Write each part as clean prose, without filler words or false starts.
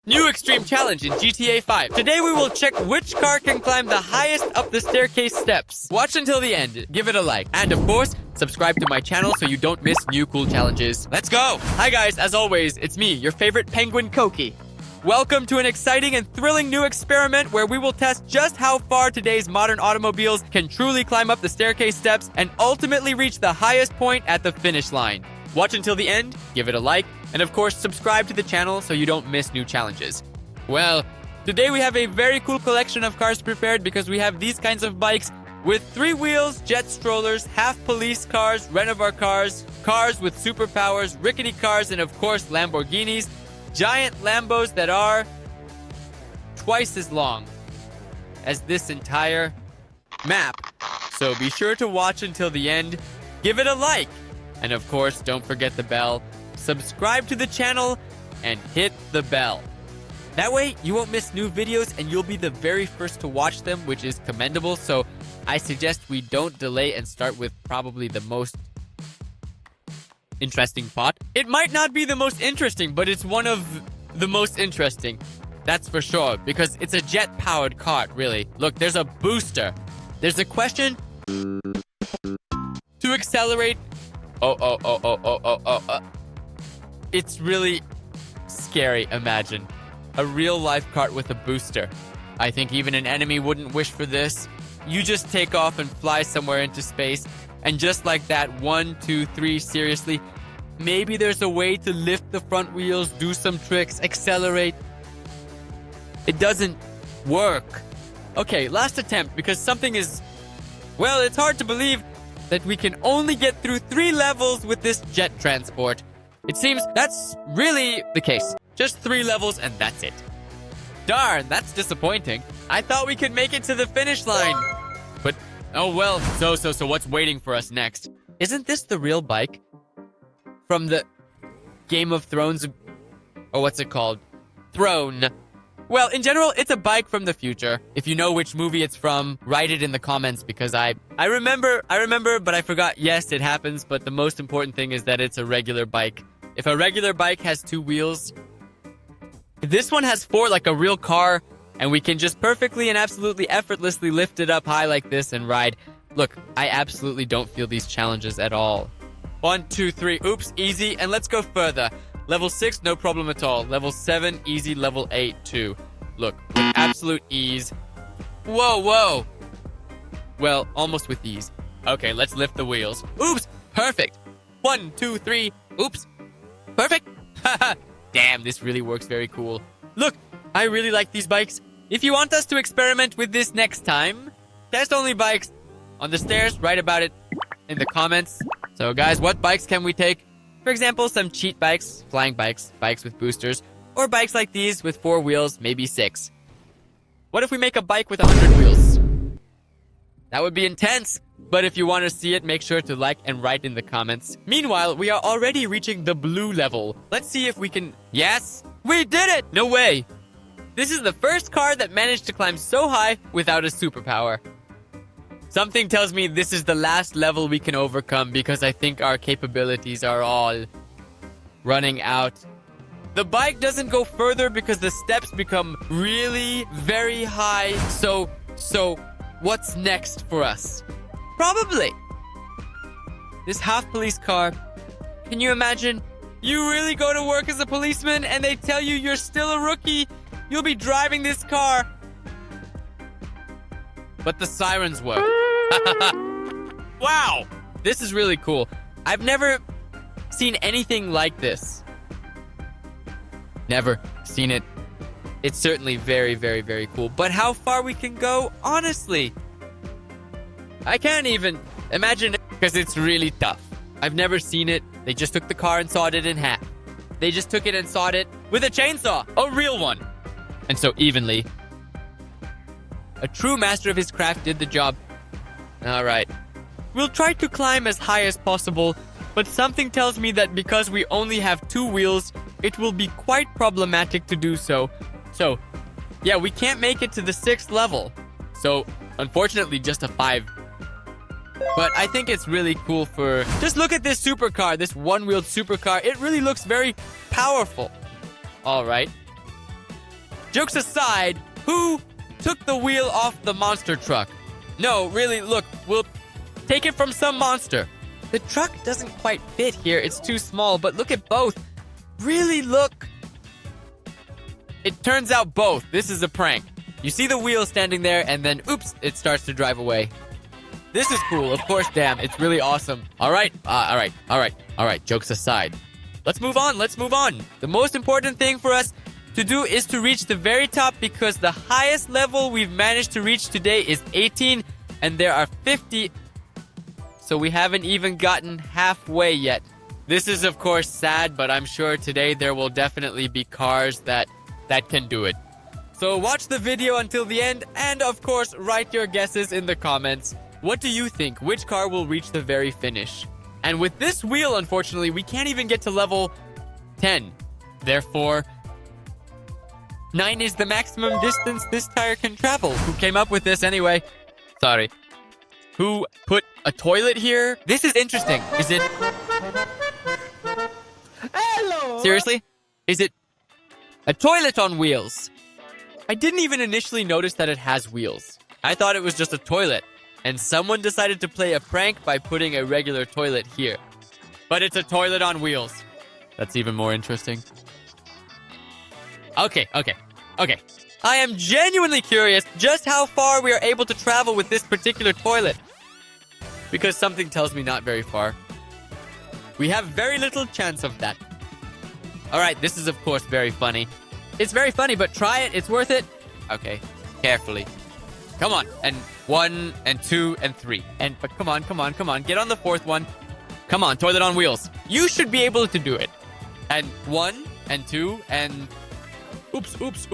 New extreme challenge in GTA 5. Today we will check which car can climb the highest up the staircase steps. Watch until the end, give it a like, and of course, subscribe to my channel so you don't miss new cool challenges. Let's go! Hi guys, as always, it's me, your favorite penguin Koki. Welcome to an exciting and thrilling new experiment where we will test just how far today's modern automobiles can truly climb up the staircase steps and ultimately reach the highest point at the finish line. Watch until the end, give it a like, and of course subscribe to the channel so you don't miss new challenges. Well, today we have a very cool collection of cars prepared because we have these kinds of bikes with 3 wheels, jet strollers, half police cars, Renovar cars, cars with superpowers, rickety cars, and of course Lamborghinis. Giant Lambos that are twice as long as this entire map. So be sure to watch until the end, give it a like, and of course don't forget the bell, subscribe to the channel, and hit the bell. That way you won't miss new videos and you'll be the very first to watch them, which is commendable. So I suggest we don't delay and start with probably the most interesting pot. It might not be the most interesting, but it's one of the most interesting. That's for sure, because it's a jet-powered cart, really. Look, there's a booster. There's a question to accelerate. It's really scary, imagine. A real-life cart with a booster. I think even an enemy wouldn't wish for this. You just take off and fly somewhere into space. And just like that, 1, 2, 3, seriously, maybe there's a way to lift the front wheels, do some tricks, accelerate. It doesn't work. Okay, last attempt, because something is... Well, it's hard to believe that we can only get through 3 levels with this jet transport. It seems that's really the case. Just 3 levels and that's it. Darn, that's disappointing. I thought we could make it to the finish line. But... oh well, so what's waiting for us next? Isn't this the real bike? From the Game of Thrones, or what's it called? Throne. Well, in general, it's a bike from the future. If you know which movie it's from, write it in the comments because I remember, but I forgot. Yes, it happens, but the most important thing is that it's a regular bike. If a regular bike has 2 wheels, this one has 4 like a real car, and we can just perfectly and absolutely effortlessly lift it up high like this and ride. Look, I absolutely don't feel these challenges at all. 1, 2, 3, oops, easy, and let's go further. Level 6, no problem at all. Level 7, easy. Level 8, too. Look, with absolute ease. Whoa. Well, almost with ease. Okay, let's lift the wheels. Oops, perfect. 1, 2, 3, oops. Perfect. Haha, damn, this really works very cool. Look, I really like these bikes. If you want us to experiment with this next time, test only bikes on the stairs, write about it in the comments. So guys, what bikes can we take? For example, some cheat bikes, flying bikes, bikes with boosters, or bikes like these with 4 wheels, maybe 6. What if we make a bike with 100 wheels? That would be intense. But if you want to see it, make sure to like and write in the comments. Meanwhile, we are already reaching the blue level. Let's see if we can... Yes, we did it! No way. This is the first car that managed to climb so high without a superpower. Something tells me this is the last level we can overcome because I think our capabilities are all running out. The bike doesn't go further because the steps become really very high. So what's next for us? Probably this half police car. Can you imagine? You really go to work as a policeman and they tell you you're still a rookie. You'll be driving this car. But the sirens work. Wow! This is really cool. I've never seen anything like this. Never seen it. It's certainly very, very, very cool. But how far we can go, honestly, I can't even imagine it because it's really tough. I've never seen it. They just took the car and sawed it in half. They just took it and sawed it with a chainsaw, a real one. And so evenly. A true master of his craft did the job. Alright. We'll try to climb as high as possible, but something tells me that because we only have 2 wheels, it will be quite problematic to do so. So, yeah, we can't make it to the 6th level. So, unfortunately, just a 5. But I think it's really cool for... Just look at this supercar, this one-wheeled supercar. It really looks very powerful. Alright. Jokes aside, who took the wheel off the monster truck? No, really, look, we'll take it from some monster. The truck doesn't quite fit here. It's too small, but look at both. Really, look. It turns out both. This is a prank. You see the wheel standing there, and then, oops, it starts to drive away. This is cool. Of course, damn. It's really awesome. All right. Jokes aside. Let's move on. The most important thing for us to do is to reach the very top, because the highest level we've managed to reach today is 18, and there are 50. So we haven't even gotten halfway yet. This is, of course, sad, but I'm sure today there will definitely be cars that can do it. So watch the video until the end, and of course, write your guesses in the comments. What do you think? Which car will reach the very finish? And with this wheel, unfortunately, we can't even get to level 10. Therefore, 9 is the maximum distance this tire can travel. Who came up with this anyway? Sorry. Who put a toilet here? This is interesting. Is it... Hello! Seriously? Is it a toilet on wheels? I didn't even initially notice that it has wheels. I thought it was just a toilet, and someone decided to play a prank by putting a regular toilet here. But it's a toilet on wheels. That's even more interesting. Okay. I am genuinely curious just how far we are able to travel with this particular toilet. Because something tells me not very far. We have very little chance of that. Alright, this is of course very funny. It's very funny, but try it. It's worth it. Okay, carefully. Come on. And 1, and 2, and 3. But come on. Get on the 4th one. Come on, toilet on wheels. You should be able to do it. And 1, and 2, and... Oops.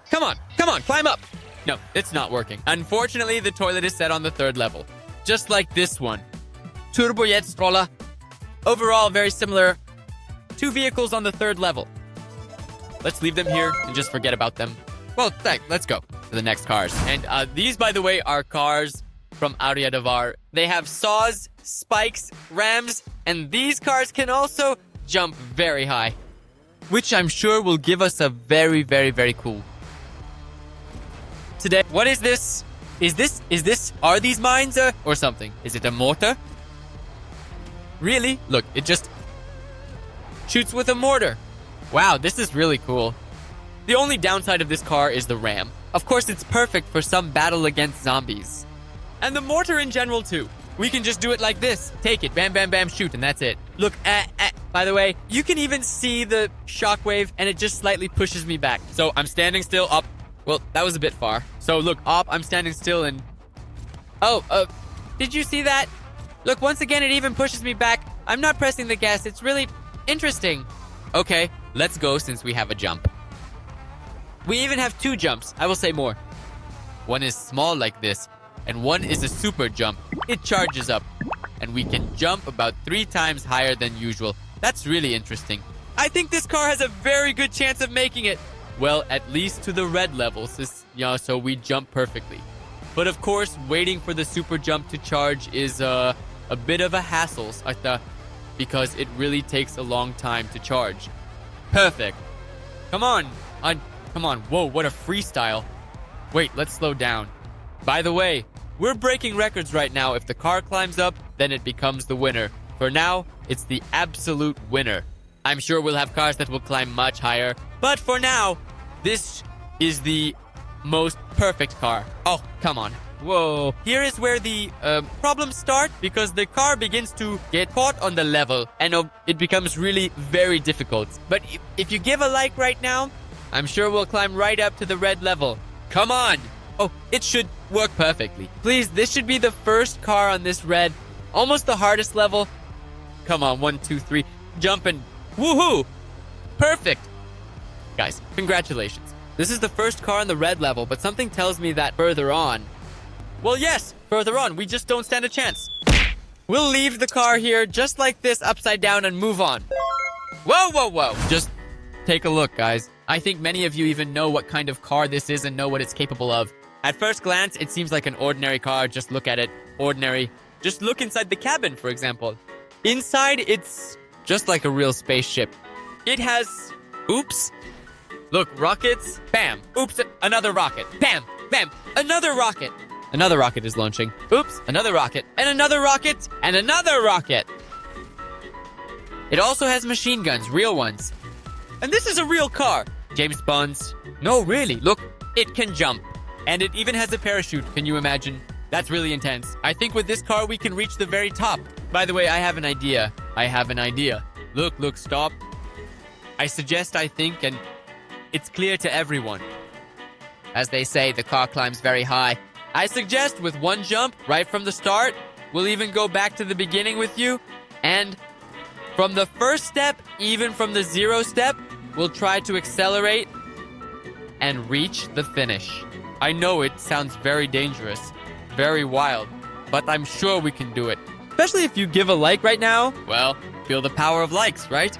Come on, climb up. No, it's not working. Unfortunately, the toilet is set on the 3rd level. Just like this one. Turbojettroller. Overall, very similar. 2 vehicles on the 3rd level. Let's leave them here and just forget about them. Well, let's go to the next cars. And these, by the way, are cars from Aryadavar. They have saws, spikes, rams, and these cars can also jump very high, which I'm sure will give us a very, very, very cool. Today, what is this? Are these mines or something? Is it a mortar? Really? Look, it just shoots with a mortar. Wow, this is really cool. The only downside of this car is the ram. Of course, it's perfect for some battle against zombies. And the mortar in general, too. We can just do it like this. Take it, bam, bam, bam, shoot, and that's it. Look, by the way, you can even see the shockwave, and it just slightly pushes me back. So I'm standing still, up. Well, that was a bit far. So look, up, I'm standing still, and... Oh, did you see that? Look, once again, it even pushes me back. I'm not pressing the gas. It's really interesting. Okay, let's go since we have a jump. We even have 2 jumps. I will say more. One is small like this, and one is a super jump. It charges up, and we can jump about 3 times higher than usual. That's really interesting. I think this car has a very good chance of making it. Well, at least to the red levels, so we jump perfectly. But of course, waiting for the super jump to charge is a bit of a hassle, because it really takes a long time to charge. Perfect. Come on. Whoa, what a freestyle. Wait, let's slow down. By the way, we're breaking records right now. If the car climbs up, then it becomes the winner. For now, it's the absolute winner. I'm sure we'll have cars that will climb much higher. But for now, this is the most perfect car. Oh, come on. Whoa. Here is where the problems start, because the car begins to get caught on the level, and it becomes really very difficult. But if you give a like right now, I'm sure we'll climb right up to the red level. Come on. Oh, it should work perfectly. Please, this should be the first car on this red. Almost the hardest level. Come on, 1, 2, 3. Jump and woohoo. Perfect. Guys, congratulations. This is the first car on the red level, but something tells me that further on... Well, yes, further on, we just don't stand a chance. We'll leave the car here just like this, upside down, and move on. Whoa. Just take a look, guys. I think many of you even know what kind of car this is and know what it's capable of. At first glance, it seems like an ordinary car. Just look at it. Ordinary. Just look inside the cabin, for example. Inside, it's just like a real spaceship. It has... Oops. Look, rockets. Bam. Oops, another rocket. Bam. Bam. Another rocket. Another rocket is launching. Oops, another rocket. And another rocket. And another rocket. It also has machine guns, real ones. And this is a real car. James Bond's. No, really. Look, it can jump. And it even has a parachute. Can you imagine? That's really intense. I think with this car, we can reach the very top. By the way, I have an idea. Look, stop. I think, and it's clear to everyone. As they say, the car climbs very high. I suggest with one jump right from the start, we'll even go back to the beginning with you. And from the first step, even from the 0 step, we'll try to accelerate and reach the finish. I know it sounds very dangerous, very wild, but I'm sure we can do it. Especially if you give a like right now. Well, feel the power of likes, right?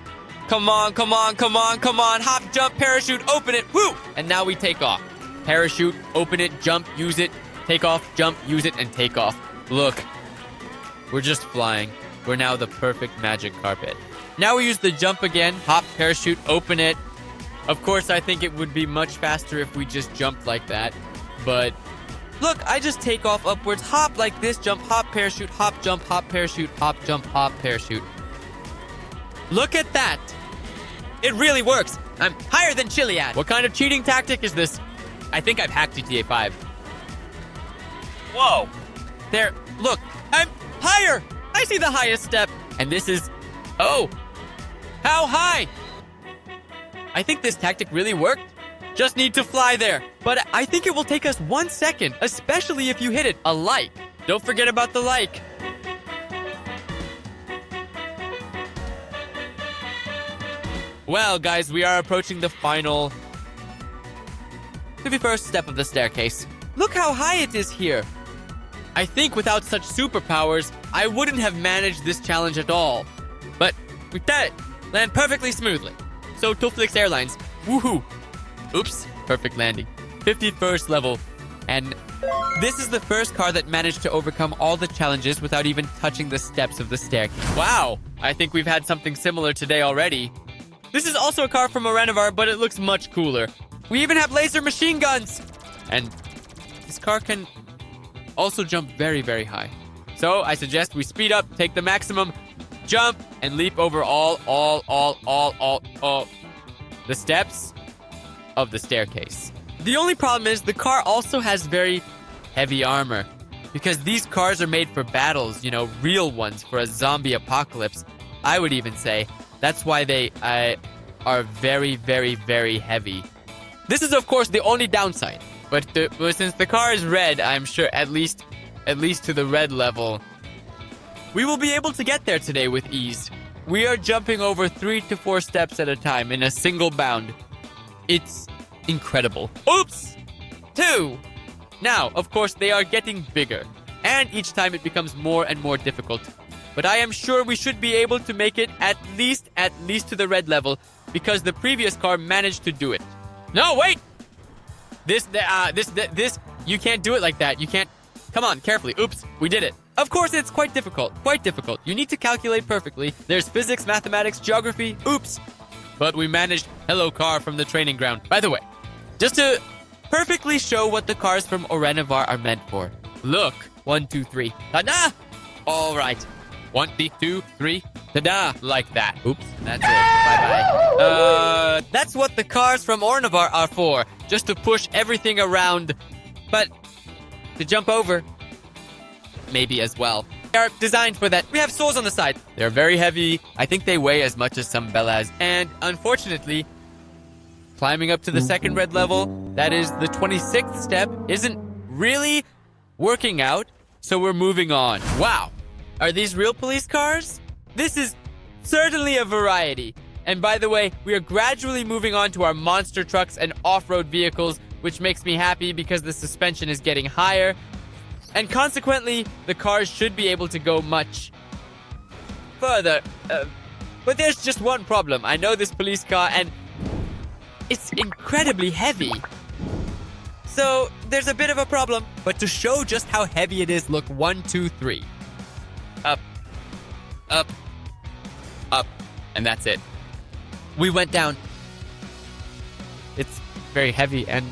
Come on. Hop, jump, parachute, open it, woo! And now we take off. Parachute, open it, jump, use it, take off, jump, use it, and take off. Look, we're just flying. We're now the perfect magic carpet. Now we use the jump again, hop, parachute, open it. Of course, I think it would be much faster if we just jumped like that. But look, I just take off upwards, hop like this, jump, hop, parachute, hop, jump, hop, parachute, hop, jump, hop, parachute. Look at that. It really works. I'm higher than Chiliad. What kind of cheating tactic is this? I think I've hacked GTA 5. Whoa. There, look, I'm higher. I see the highest step. And this is, oh, how high? I think this tactic really worked. Just need to fly there. But I think it will take us 1 second, especially if you hit it. A like. Don't forget about the like. Well, guys, we are approaching the final 51st step of the staircase. Look how high it is here. I think without such superpowers, I wouldn't have managed this challenge at all. But we did it. Land perfectly smoothly. So, Tuflix Airlines. Woohoo. Oops. Perfect landing. 51st level. And this is the first car that managed to overcome all the challenges without even touching the steps of the staircase. Wow. I think we've had something similar today already. This is also a car from Orenovar, but it looks much cooler. We even have laser machine guns. And this car can also jump very, very high. So I suggest we speed up, take the maximum jump, and leap over all the steps of the staircase. The only problem is the car also has very heavy armor. Because these cars are made for battles, you know, real ones for a zombie apocalypse. I would even say that's why they are very, very, very heavy. This is, of course, the only downside. But since the car is red, I'm sure at least to the red level, we will be able to get there today with ease. We are jumping over 3 to 4 steps at a time in a single bound. It's incredible. Oops! 2! Now, of course, they are getting bigger. And each time it becomes more and more difficult. But I am sure we should be able to make it at least to the red level, because the previous car managed to do it. No, wait! This, you can't do it like that. You can't. Come on, carefully. Oops, we did it. Of course, it's quite difficult. You need to calculate perfectly. There's physics, mathematics, geography. Oops. But we managed. Hello, car from the training ground. By the way, just to perfectly show what the cars from Orenovar are meant for. Look. 1, 2, 3. Ta-da! All right. 1, 2, 3. Ta-da! Like that. Oops. That's it. Bye-bye. That's what the cars from Orenovar are for. Just to push everything around. But to jump over, maybe as well. They are designed for that. We have saws on the side. They're very heavy. I think they weigh as much as some Bellas. And unfortunately, climbing up to the second red level, that is the 26th step, isn't really working out. So we're moving on. Wow. Are these real police cars? This is certainly a variety. And by the way, we are gradually moving on to our monster trucks and off-road vehicles, which makes me happy because the suspension is getting higher. And consequently, the cars should be able to go much further. But there's just one problem. I know this police car, and it's incredibly heavy. So there's a bit of a problem. But to show just how heavy it is, look, 1, 2, 3. Up, up, up, and that's it. We went down. very heavy, and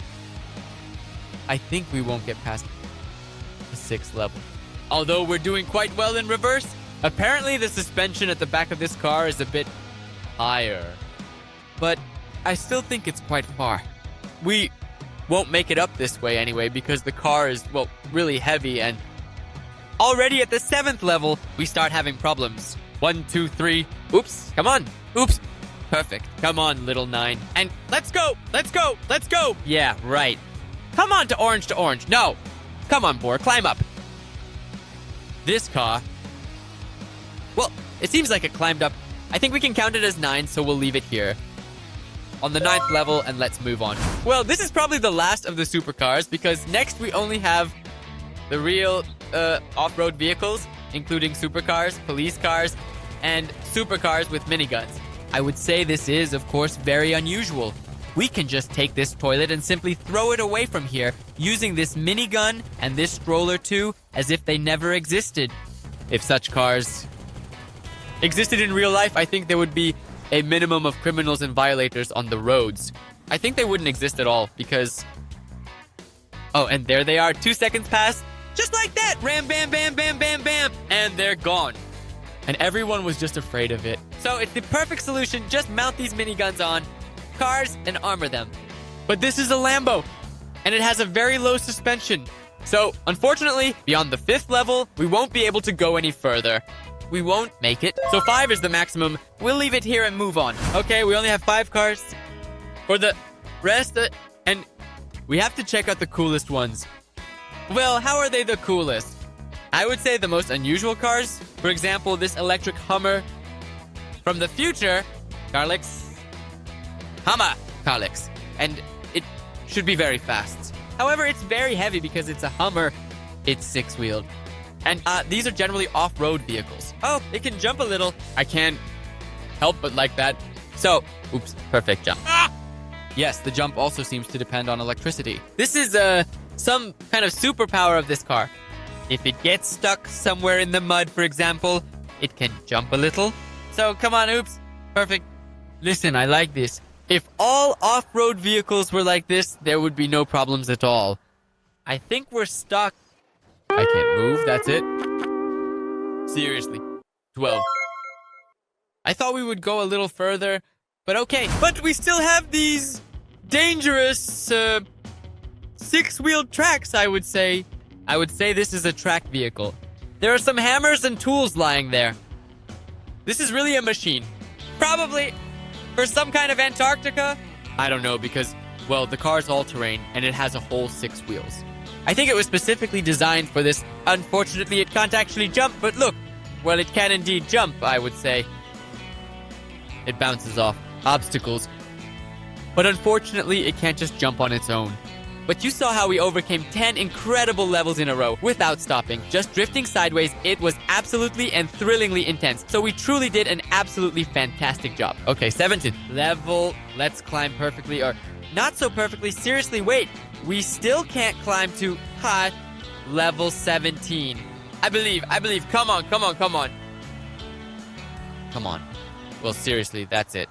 I think we won't get past the 6th level. Although we're doing quite well in reverse, apparently the suspension at the back of this car is a bit higher. But I still think it's quite far. We won't make it up this way anyway because the car is, well, really heavy, and already at the 7th level, we start having problems. 1, 2, 3. Oops, come on. Oops. Perfect. Come on, little 9. And let's go. Let's go. Let's go. Yeah, right. Come on to orange to orange. No. Come on, Boar. Climb up. This car, well, it seems like it climbed up. I think we can count it as 9, so we'll leave it here on the 9th level, and let's move on. Well, this is probably the last of the supercars because next we only have the real off-road vehicles, including supercars, police cars, and supercars with miniguns. I would say this is, of course, very unusual. We can just take this toilet and simply throw it away from here, using this minigun and this stroller too, as if they never existed. If such cars existed in real life, I think there would be a minimum of criminals and violators on the roads. I think they wouldn't exist at all, because... Oh, and there they are. 2 seconds pass. Just like that! Ram, bam, bam, bam, bam, bam! And they're gone. And everyone was just afraid of it. So it's the perfect solution. Just mount these miniguns on cars and armor them. But this is a Lambo, and it has a very low suspension. So, unfortunately, beyond the 5th level, we won't be able to go any further. We won't make it. So 5 is the maximum. We'll leave it here and move on. Okay, we only have 5 cars. For the rest, and we have to check out the coolest ones. Well, how are they the coolest? I would say the most unusual cars. For example, this electric Hummer from the future, Carlix. Hummer Carlix. And it should be very fast. However, it's very heavy because it's a Hummer. It's 6-wheeled. And these are generally off-road vehicles. Oh, it can jump a little. I can't help but like that. So, oops, perfect jump. Ah! Yes, the jump also seems to depend on electricity. This is some kind of superpower of this car. If it gets stuck somewhere in the mud, for example, it can jump a little. So, come on, oops. Perfect. Listen, I like this. If all off-road vehicles were like this, there would be no problems at all. I think we're stuck. I can't move, that's it. Seriously. 12. I thought we would go a little further, but okay. But we still have these dangerous 6-wheeled tracks, I would say. I would say this is a track vehicle. There are some hammers and tools lying there. This is really a machine. Probably for some kind of Antarctica? I don't know, because, well, the car's all-terrain, and it has a whole 6 wheels. I think it was specifically designed for this. Unfortunately, it can't actually jump, but look. Well, it can indeed jump, I would say. It bounces off obstacles. But unfortunately, it can't just jump on its own. But you saw how we overcame 10 incredible levels in a row without stopping, just drifting sideways. It was absolutely and thrillingly intense. So we truly did an absolutely fantastic job. Okay, 17th level. Let's climb perfectly, or not so perfectly. Seriously, wait. We still can't climb to hot level 17. I believe. Come on. Come on. Well, seriously, that's it.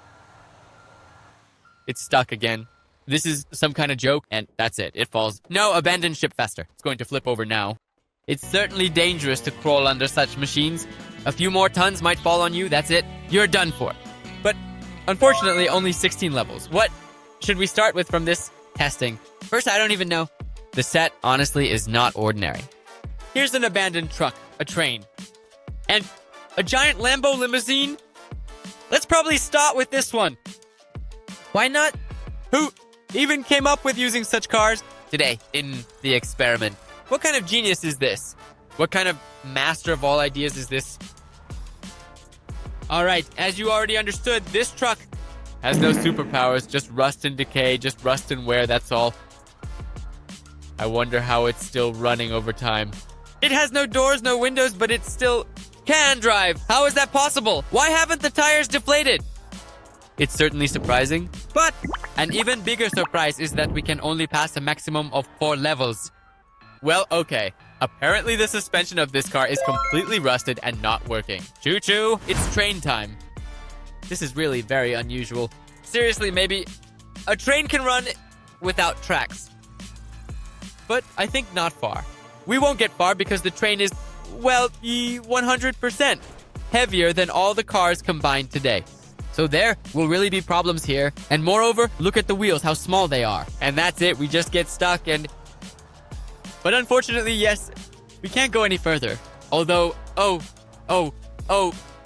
It's stuck again. This is some kind of joke, and that's it. It falls. No, abandon ship faster. It's going to flip over now. It's certainly dangerous to crawl under such machines. A few more tons might fall on you. That's it. You're done for. But unfortunately, only 16 levels. What should we start with from this testing? First, I don't even know. The set, honestly, is not ordinary. Here's an abandoned truck, a train, and a giant Lambo limousine. Let's probably start with this one. Why not? Who even came up with using such cars? Today, in the experiment. What kind of genius is this? What kind of master of all ideas is this? Alright, as you already understood, this truck has no superpowers, just rust and decay, just rust and wear, that's all. I wonder how it's still running over time. It has no doors, no windows, but it still can drive. How is that possible? Why haven't the tires deflated? It's certainly surprising, but an even bigger surprise is that we can only pass a maximum of 4 levels. Well, okay. Apparently the suspension of this car is completely rusted and not working. Choo-choo, it's train time. This is really very unusual. Seriously, maybe a train can run without tracks. But I think not far. We won't get far because the train is, well, 100% heavier than all the cars combined today. So there will really be problems here. And moreover, look at the wheels, how small they are. And that's it, we just get stuck and... But unfortunately, yes, we can't go any further. Although,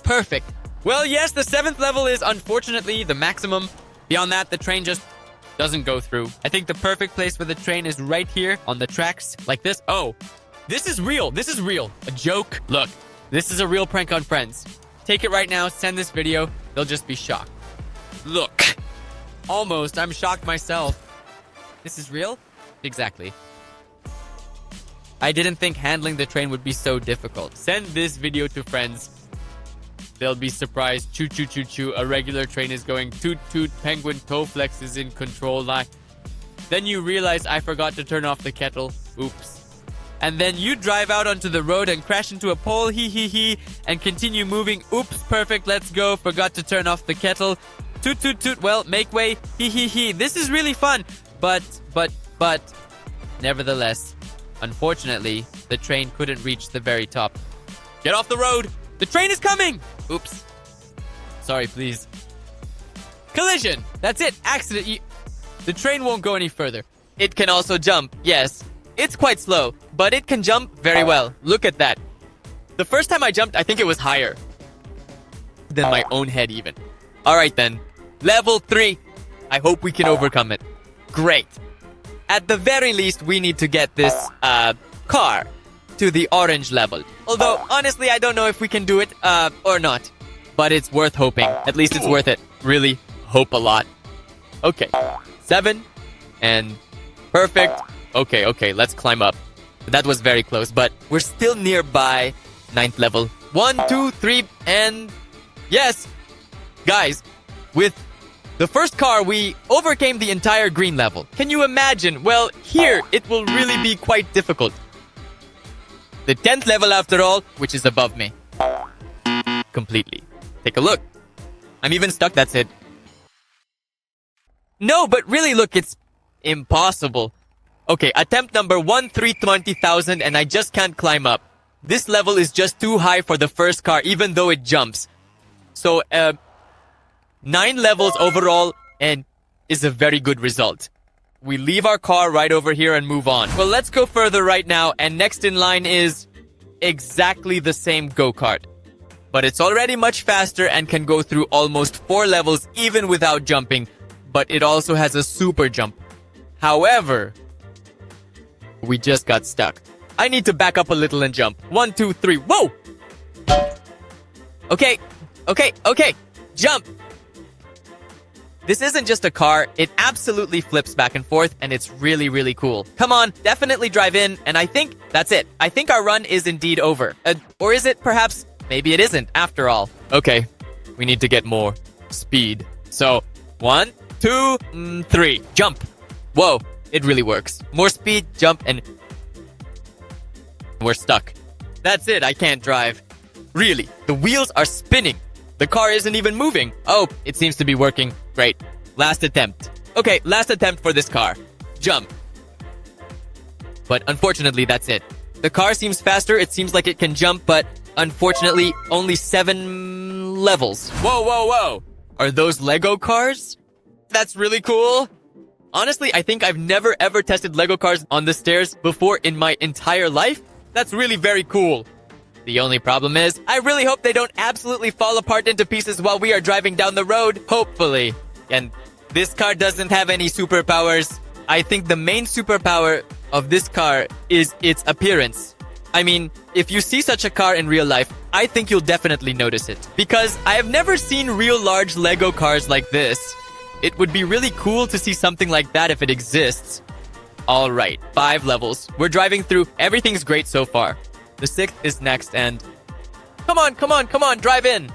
perfect. Well, yes, the 7th level is unfortunately the maximum. Beyond that, the train just doesn't go through. I think the perfect place for the train is right here on the tracks like this. Oh, this is real. This is real. A joke. Look, this is a real prank on friends. Take it right now, send this video. They'll just be shocked. Look. Almost. I'm shocked myself. This is real? Exactly. I didn't think handling the train would be so difficult. Send this video to friends. They'll be surprised. Choo choo choo choo. A regular train is going toot toot. Penguin toe flex is in control line. Then you realize I forgot to turn off the kettle. Oops. And then you drive out onto the road and crash into a pole. Hee hee hee. And continue moving. Oops. Perfect. Let's go. Forgot to turn off the kettle. Toot toot toot. Well, make way. Hee hee hee. This is really fun. But. Nevertheless, unfortunately, the train couldn't reach the very top. Get off the road. The train is coming! Oops. Sorry, please. Collision! That's it. Accident. The train won't go any further. It can also jump. Yes. It's quite slow, but it can jump very well. Look at that. The first time I jumped, I think it was higher than my own head even. Alright then. Level 3. I hope we can overcome it. Great. At the very least, we need to get this, car to the orange level. Although, honestly, I don't know if we can do it, or not. But it's worth hoping. At least it's worth it. Really hope a lot. Okay. 7. And perfect. Okay, let's climb up. That was very close, but we're still nearby 9th level. 1, 2, 3, and... Yes! Guys, with the first car, we overcame the entire green level. Can you imagine? Well, here, it will really be quite difficult. The 10th level after all, which is above me. Completely. Take a look. I'm even stuck, that's it. No, but really look, it's impossible. Okay, attempt number 1,320,000 and I just can't climb up. This level is just too high for the first car, even though it jumps. So, 9 levels overall and is a very good result. We leave our car right over here and move on. Well, let's go further right now, and next in line is exactly the same go-kart. But it's already much faster and can go through almost 4 levels even without jumping. But it also has a super jump. However, we just got stuck. I need to back up a little and jump. 1, 2, 3, whoa! Okay. Jump! This isn't just a car, it absolutely flips back and forth, and it's really, really cool. Come on, definitely drive in, and I think that's it. I think our run is indeed over. Or is it perhaps? Maybe it isn't, after all. Okay, we need to get more speed. So, 1, 2, 3, jump. Whoa, it really works. More speed, jump, and we're stuck. That's it, I can't drive. Really, the wheels are spinning. The car isn't even moving. Oh, it seems to be working. Great. Last attempt. Okay, last attempt for this car. Jump. But unfortunately, that's it. The car seems faster. It seems like it can jump, but unfortunately, only 7 levels. Whoa. Are those Lego cars? That's really cool. Honestly, I think I've never ever tested Lego cars on the stairs before in my entire life. That's really very cool. The only problem is, I really hope they don't absolutely fall apart into pieces while we are driving down the road. Hopefully. And this car doesn't have any superpowers. I think the main superpower of this car is its appearance. I mean, if you see such a car in real life, I think you'll definitely notice it. Because I have never seen real large Lego cars like this. It would be really cool to see something like that if it exists. Alright, 5 levels. We're driving through. Everything's great so far. The 6th is next, and... Come on, drive in!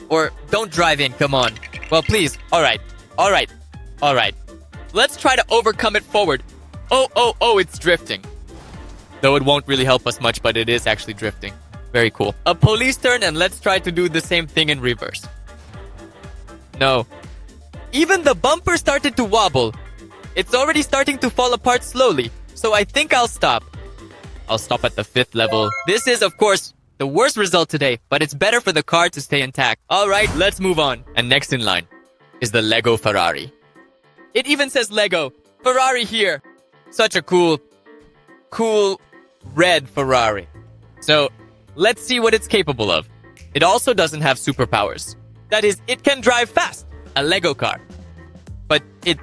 Or, don't drive in, come on. Well, please. Alright. Let's try to overcome it forward. Oh, it's drifting. Though it won't really help us much, but it is actually drifting. Very cool. A police turn, and let's try to do the same thing in reverse. No. Even the bumper started to wobble. It's already starting to fall apart slowly, so I think I'll stop. I'll stop at the 5th level. This is, of course, the worst result today, but it's better for the car to stay intact. Alright, let's move on. And next in line is the Lego Ferrari. It even says Lego. Ferrari here. Such a cool red Ferrari. So, let's see what it's capable of. It also doesn't have superpowers. That is, it can drive fast. A Lego car. But it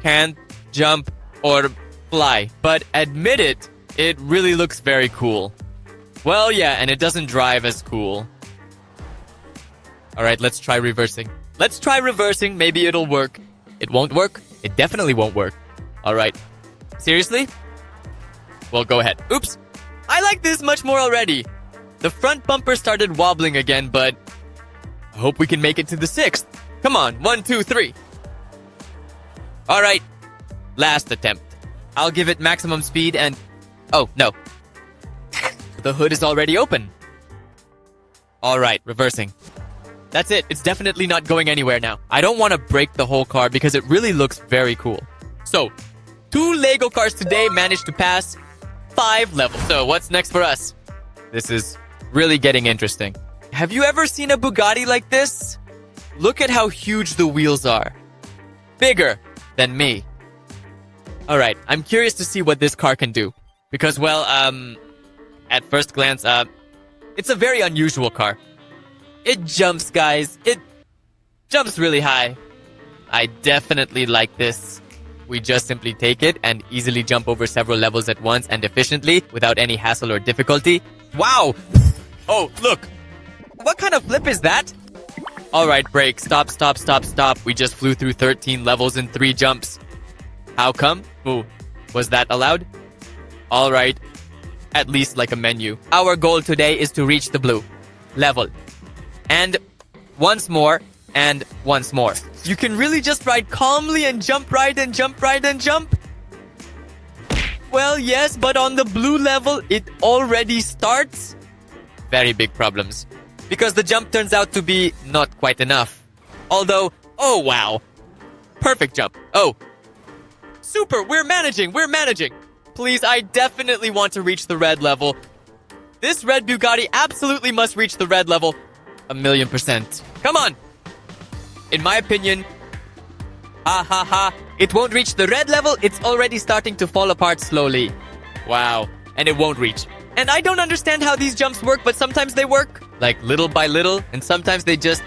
can't jump or fly. But admit it, it really looks very cool. Well, yeah, and it doesn't drive as cool. Alright, let's try reversing. Let's try reversing, maybe it'll work. It won't work? It definitely won't work. Alright. Seriously? Well, go ahead. Oops! I like this much more already. The front bumper started wobbling again, but I hope we can make it to the 6th. Come on, 1, 2, 3. Alright. Last attempt. I'll give it maximum speed and... Oh, no. The hood is already open. Alright, reversing. That's it. It's definitely not going anywhere now. I don't want to break the whole car because it really looks very cool. So, 2 Lego cars today managed to pass 5 levels. So, what's next for us? This is really getting interesting. Have you ever seen a Bugatti like this? Look at how huge the wheels are. Bigger than me. Alright, I'm curious to see what this car can do. Because, well, at first glance, it's a very unusual car. It jumps, guys. It jumps really high. I definitely like this. We just simply take it and easily jump over several levels at once and efficiently without any hassle or difficulty. Wow! Oh, look! What kind of flip is that? Alright, brake. Stop, stop, stop, stop. We just flew through 13 levels in 3 jumps. How come? Ooh, was that allowed? Alright. At least like a menu. Our goal today is to reach the blue level. And once more, and once more. You can really just ride calmly and jump right and jump right and jump? Well, yes, but on the blue level, it already starts. Very big problems. Because the jump turns out to be not quite enough. Although, oh wow. Perfect jump. Oh. Super, we're managing. Please, I definitely want to reach the red level. This red Bugatti absolutely must reach the red level. 1,000,000%. Come on! In my opinion, it won't reach the red level. It's already starting to fall apart slowly. Wow. And it won't reach. And I don't understand how these jumps work, but sometimes they work. Like little by little, and sometimes they toss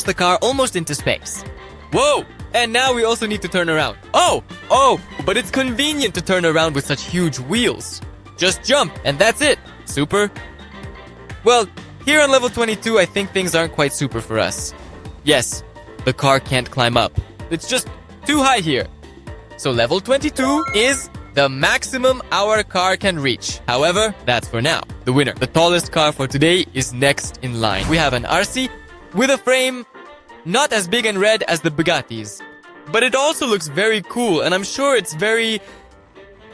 the car almost into space. Whoa! And now we also need to turn around. Oh! But it's convenient to turn around with such huge wheels. Just jump, and that's it. Super. Well, here on level 22, I think things aren't quite super for us. Yes, the car can't climb up. It's just too high here. So level 22 is the maximum our car can reach. However, that's for now. The winner, the tallest car for today, is next in line. We have an RC with a frame not as big and red as the Bugattis. But it also looks very cool, and I'm sure it's very,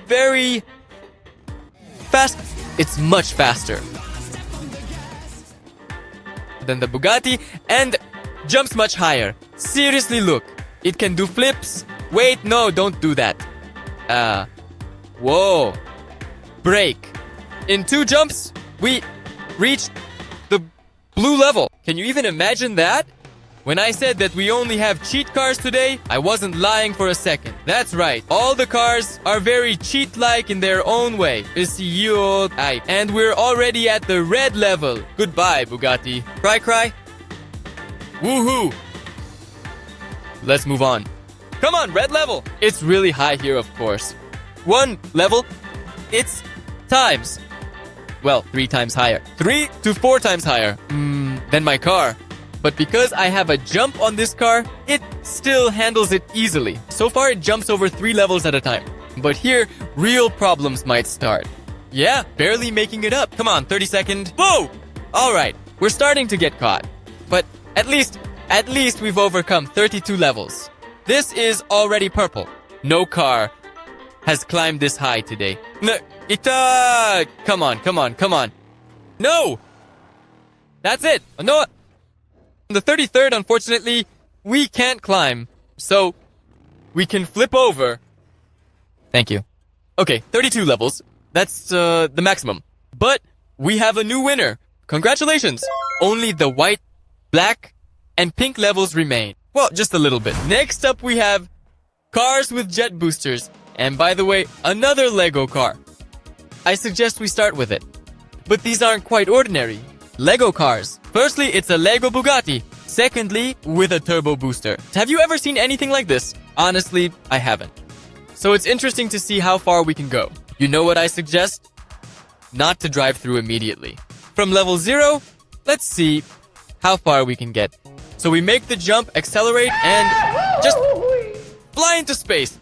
very fast. It's much faster than the Bugatti and jumps much higher. Seriously, look. It can do flips. Wait, no, don't do that. Whoa. Brake. In 2 jumps, we reached the blue level. Can you even imagine that? When I said that we only have cheat cars today, I wasn't lying for a second. That's right. All the cars are very cheat-like in their own way. And we're already at the red level. Goodbye, Bugatti. Cry. Woohoo! Let's move on. Come on, red level. It's really high here, of course. 1 level. It's times. Well, 3 times higher. 3 to 4 times higher. Than my car. But because I have a jump on this car, it still handles it easily. So far, it jumps over 3 levels at a time. But here, real problems might start. Yeah, barely making it up. Come on, 30-second. Whoa! Alright, we're starting to get caught. But at least we've overcome 32 levels. This is already purple. No car has climbed this high today. Come on. No! That's it. No. The 33rd, unfortunately, we can't climb. So, we can flip over. Thank you. Okay, 32 levels. That's the maximum. But we have a new winner. Congratulations. Only the white, black, and pink levels remain. Well, just a little bit. Next up we have cars with jet boosters. And by the way, another Lego car. I suggest we start with it. But these aren't quite ordinary. Lego cars. Firstly, it's a Lego Bugatti. Secondly, with a turbo booster. Have you ever seen anything like this? Honestly, I haven't. So it's interesting to see how far we can go. You know what I suggest? Not to drive through immediately. From level 0, let's see how far we can get. So we make the jump, accelerate, and just fly into space.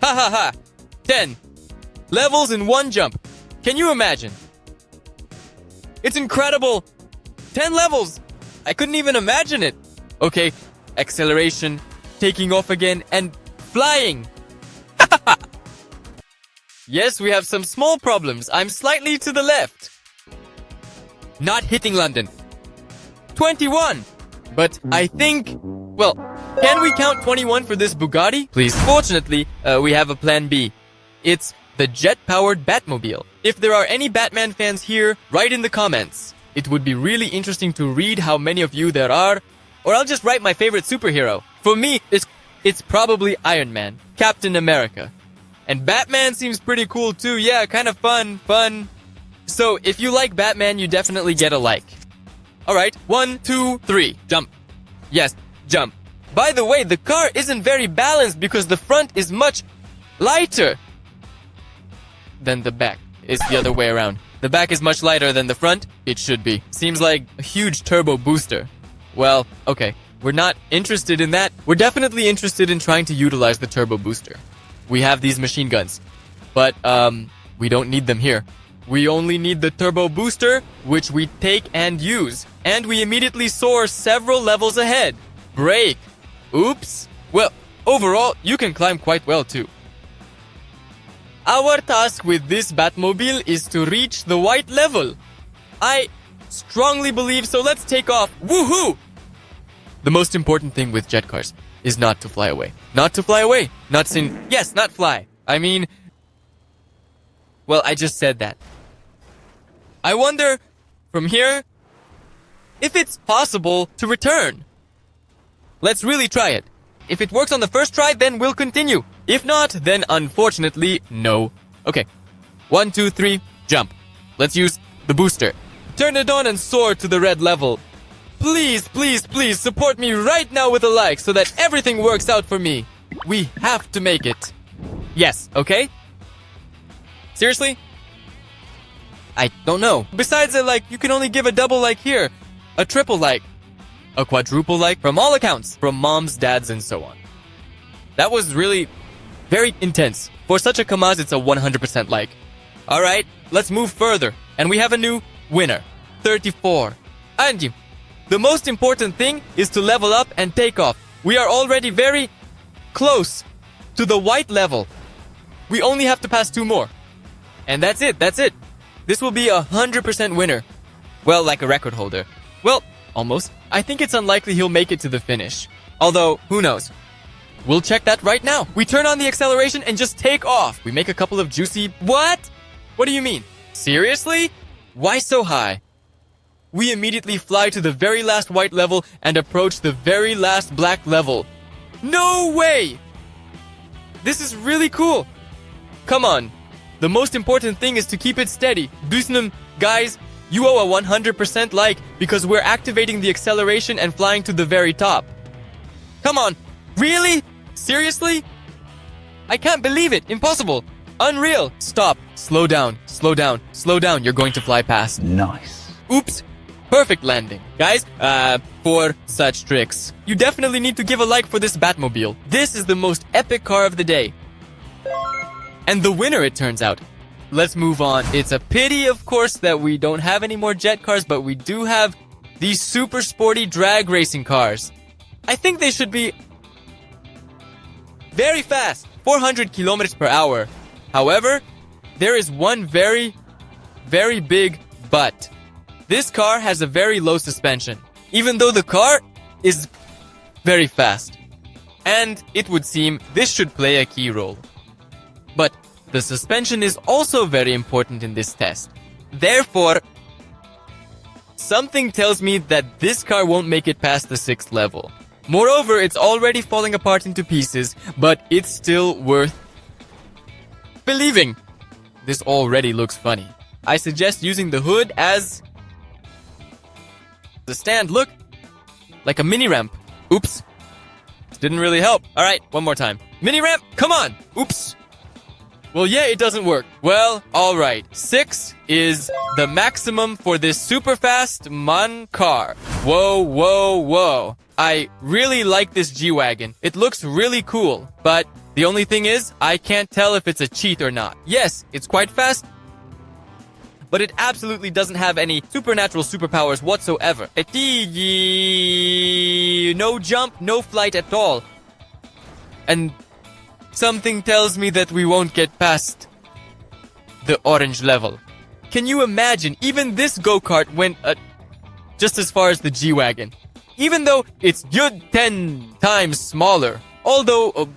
Ha ha ha. 10 levels in one jump. Can you imagine? It's incredible. 10 levels. I couldn't even imagine it. Okay, acceleration, taking off again, and flying. Yes, we have some small problems. I'm slightly to the left. Not hitting London. 21. But I think, well, can we count 21 for this Bugatti? Please. Fortunately, we have a plan B. It's the jet-powered Batmobile. If there are any Batman fans here, write in the comments. It would be really interesting to read how many of you there are, or I'll just write my favorite superhero. For me, it's probably Iron Man, Captain America. And Batman seems pretty cool too. Yeah, kind of fun. So if you like Batman, you definitely get a like. Alright, 1, 2, 3, jump. Yes, jump. By the way, the car isn't very balanced because the front is much lighter than the back. It's the other way around. The back is much lighter than the front. It should be. Seems like a huge turbo booster. Well, okay. We're not interested in that. We're definitely interested in trying to utilize the turbo booster. We have these machine guns, but we don't need them here. We only need the turbo booster, which we take and use. And we immediately soar several levels ahead. Break. Oops. Well, overall, you can climb quite well too. Our task with this Batmobile is to reach the white level. I strongly believe so. Let's take off. Woohoo! The most important thing with jet cars is not to fly away. Not to fly away. Not fly. I mean, well, I just said that. I wonder, from here, if it's possible to return. Let's really try it. If it works on the first try, then we'll continue. If not, then unfortunately, no. Okay. 1, 2, 3, jump. Let's use the booster. Turn it on and soar to the red level. Please, please, please support me right now with a like so that everything works out for me. We have to make it. Yes, okay? Seriously? I don't know. Besides a like, you can only give a double like here, a triple like, a quadruple like, from all accounts, from moms, dads, and so on. That was really very intense. For such a Kamaz, it's a 100% like. Alright, let's move further. And we have a new winner. 34. And the most important thing is to level up and take off. We are already very close to the white level. We only have to pass 2 more. And that's it. This will be 100% winner. Well, like a record holder. Well, almost. I think it's unlikely he'll make it to the finish. Although, who knows? We'll check that right now. We turn on the acceleration and just take off. We make a couple of juicy... What? What do you mean? Seriously? Why so high? We immediately fly to the very last white level and approach the very last black level. No way! This is really cool. Come on. The most important thing is to keep it steady. Büsnum, guys, you owe a 100% like because we're activating the acceleration and flying to the very top. Come on. Really? Seriously? I can't believe it. Impossible. Unreal. Stop. Slow down. Slow down. Slow down. You're going to fly past. Nice. Oops. Perfect landing. Guys, for such tricks, you definitely need to give a like for this Batmobile. This is the most epic car of the day. And the winner, it turns out. Let's move on. It's a pity, of course, that we don't have any more jet cars, but we do have these super sporty drag racing cars. I think they should be very fast, 400 kilometers per hour. However, there is one very, very big but. This car has a very low suspension, even though the car is very fast. and it would seem this should play a key role. But the suspension is also very important in this test. Therefore, something tells me that this car won't make it past the 6th level. Moreover, it's already falling apart into pieces, but it's still worth believing. This already looks funny. I suggest using the hood as the stand. Look, like a mini ramp. Oops. Didn't really help. Alright, one more time. Mini ramp, come on! Oops. Well, yeah, it doesn't work. Well, alright. 6 is the maximum for this super fast MAN car. Whoa, whoa, whoa. I really like this G-Wagon. It looks really cool. But the only thing is, I can't tell if it's a cheat or not. Yes, it's quite fast, but it absolutely doesn't have any supernatural superpowers whatsoever. No jump, no flight at all. And something tells me that we won't get past the orange level. Can you imagine? Even this go-kart went just as far as the G-Wagon. Even though it's good 10 times smaller. Although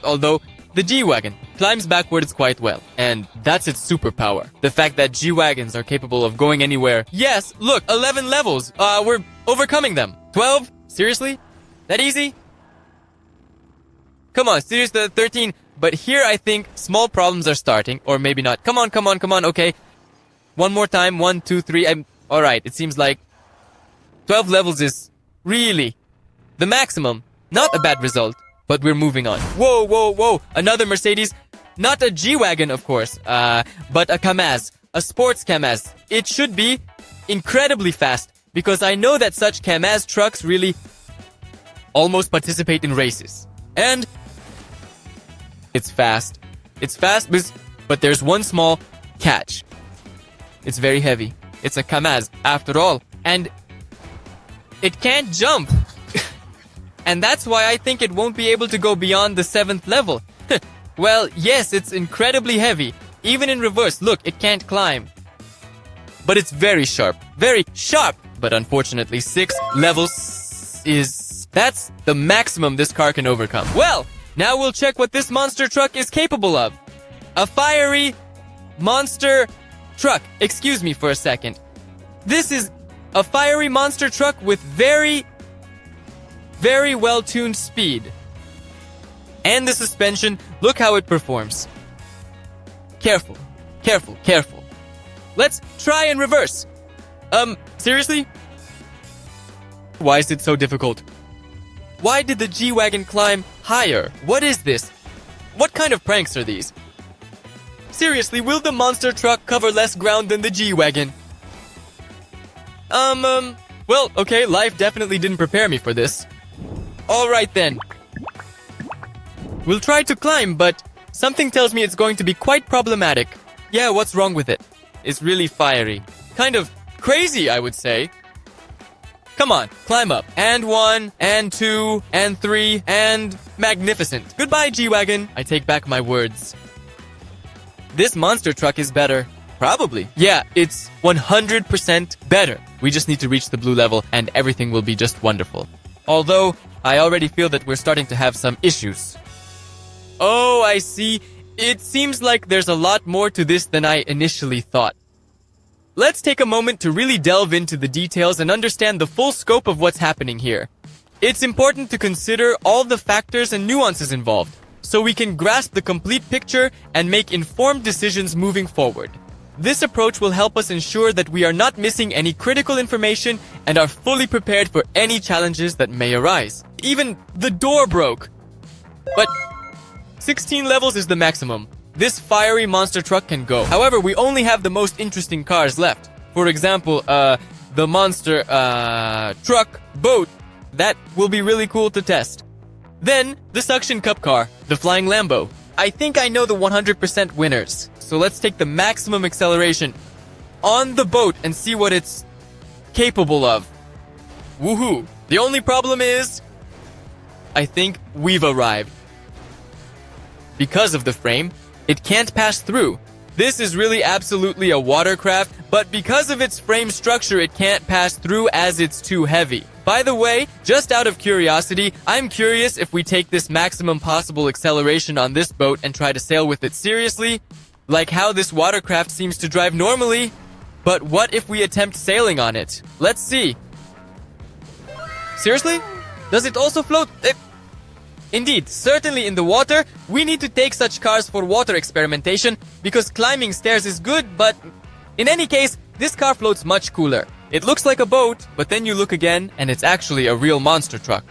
the G-Wagon climbs backwards quite well, and that's its superpower. The fact that G-Wagons are capable of going anywhere. Yes, look, 11 levels. We're overcoming them. 12? Seriously? That easy? Come on, seriously, 13. But here I think small problems are starting, or maybe not. Come on, okay. One more time, 1, 2, 3. Alright, it seems like 12 levels is really the maximum. Not a bad result. But we're moving on. Whoa, whoa, whoa. Another Mercedes. Not a G-Wagon, of course, but a Kamaz. A sports Kamaz. It should be incredibly fast, because I know that such Kamaz trucks really almost participate in races. And it's fast. It's fast, but there's one small catch. It's very heavy. It's a Kamaz, after all. And it can't jump. And that's why I think it won't be able to go beyond the 7th level. Well, yes, it's incredibly heavy. Even in reverse, look, it can't climb. But it's very sharp. Very sharp! But unfortunately, 6 levels that's the maximum this car can overcome. Well, now we'll check what this monster truck is capable of. A fiery monster truck. Excuse me for a second. This is a fiery monster truck with very well-tuned speed. And the suspension, look how it performs. Careful, careful, careful. Let's try in reverse. Seriously? Why is it so difficult? Why did the G-Wagon climb higher? What is this? What kind of pranks are these? Seriously, will the monster truck cover less ground than the G-Wagon? Well, okay, life definitely didn't prepare me for this. Alright then. We'll try to climb, but something tells me it's going to be quite problematic. Yeah, what's wrong with it? It's really fiery. Kind of crazy, I would say. Come on, climb up. And 1, and 2, and 3, and magnificent. Goodbye, G-Wagon. I take back my words. This monster truck is better. Probably. Yeah, it's 100% better. We just need to reach the blue level and everything will be just wonderful. Although, I already feel that we're starting to have some issues. Oh, I see. It seems like there's a lot more to this than I initially thought. Let's take a moment to really delve into the details and understand the full scope of what's happening here. It's important to consider all the factors and nuances involved, so we can grasp the complete picture and make informed decisions moving forward. This approach will help us ensure that we are not missing any critical information and are fully prepared for any challenges that may arise. Even the door broke. But 16 levels is the maximum. This fiery monster truck can go. However, we only have the most interesting cars left. For example, the monster truck boat. That will be really cool to test. Then, the suction cup car, the flying Lambo. I think I know the 100% winners. So let's take the maximum acceleration on the boat and see what it's capable of. Woohoo! The only problem is, I think we've arrived. Because of the frame, it can't pass through. This is really absolutely a watercraft, but because of its frame structure, it can't pass through as it's too heavy. By the way, just out of curiosity, I'm curious if we take this maximum possible acceleration on this boat and try to sail with it seriously, like how this watercraft seems to drive normally. But what if we attempt sailing on it? Let's see. Seriously? Does it also float? Indeed, certainly in the water, we need to take such cars for water experimentation because climbing stairs is good, but in any case, this car floats much cooler. It looks like a boat, but then you look again and it's actually a real monster truck.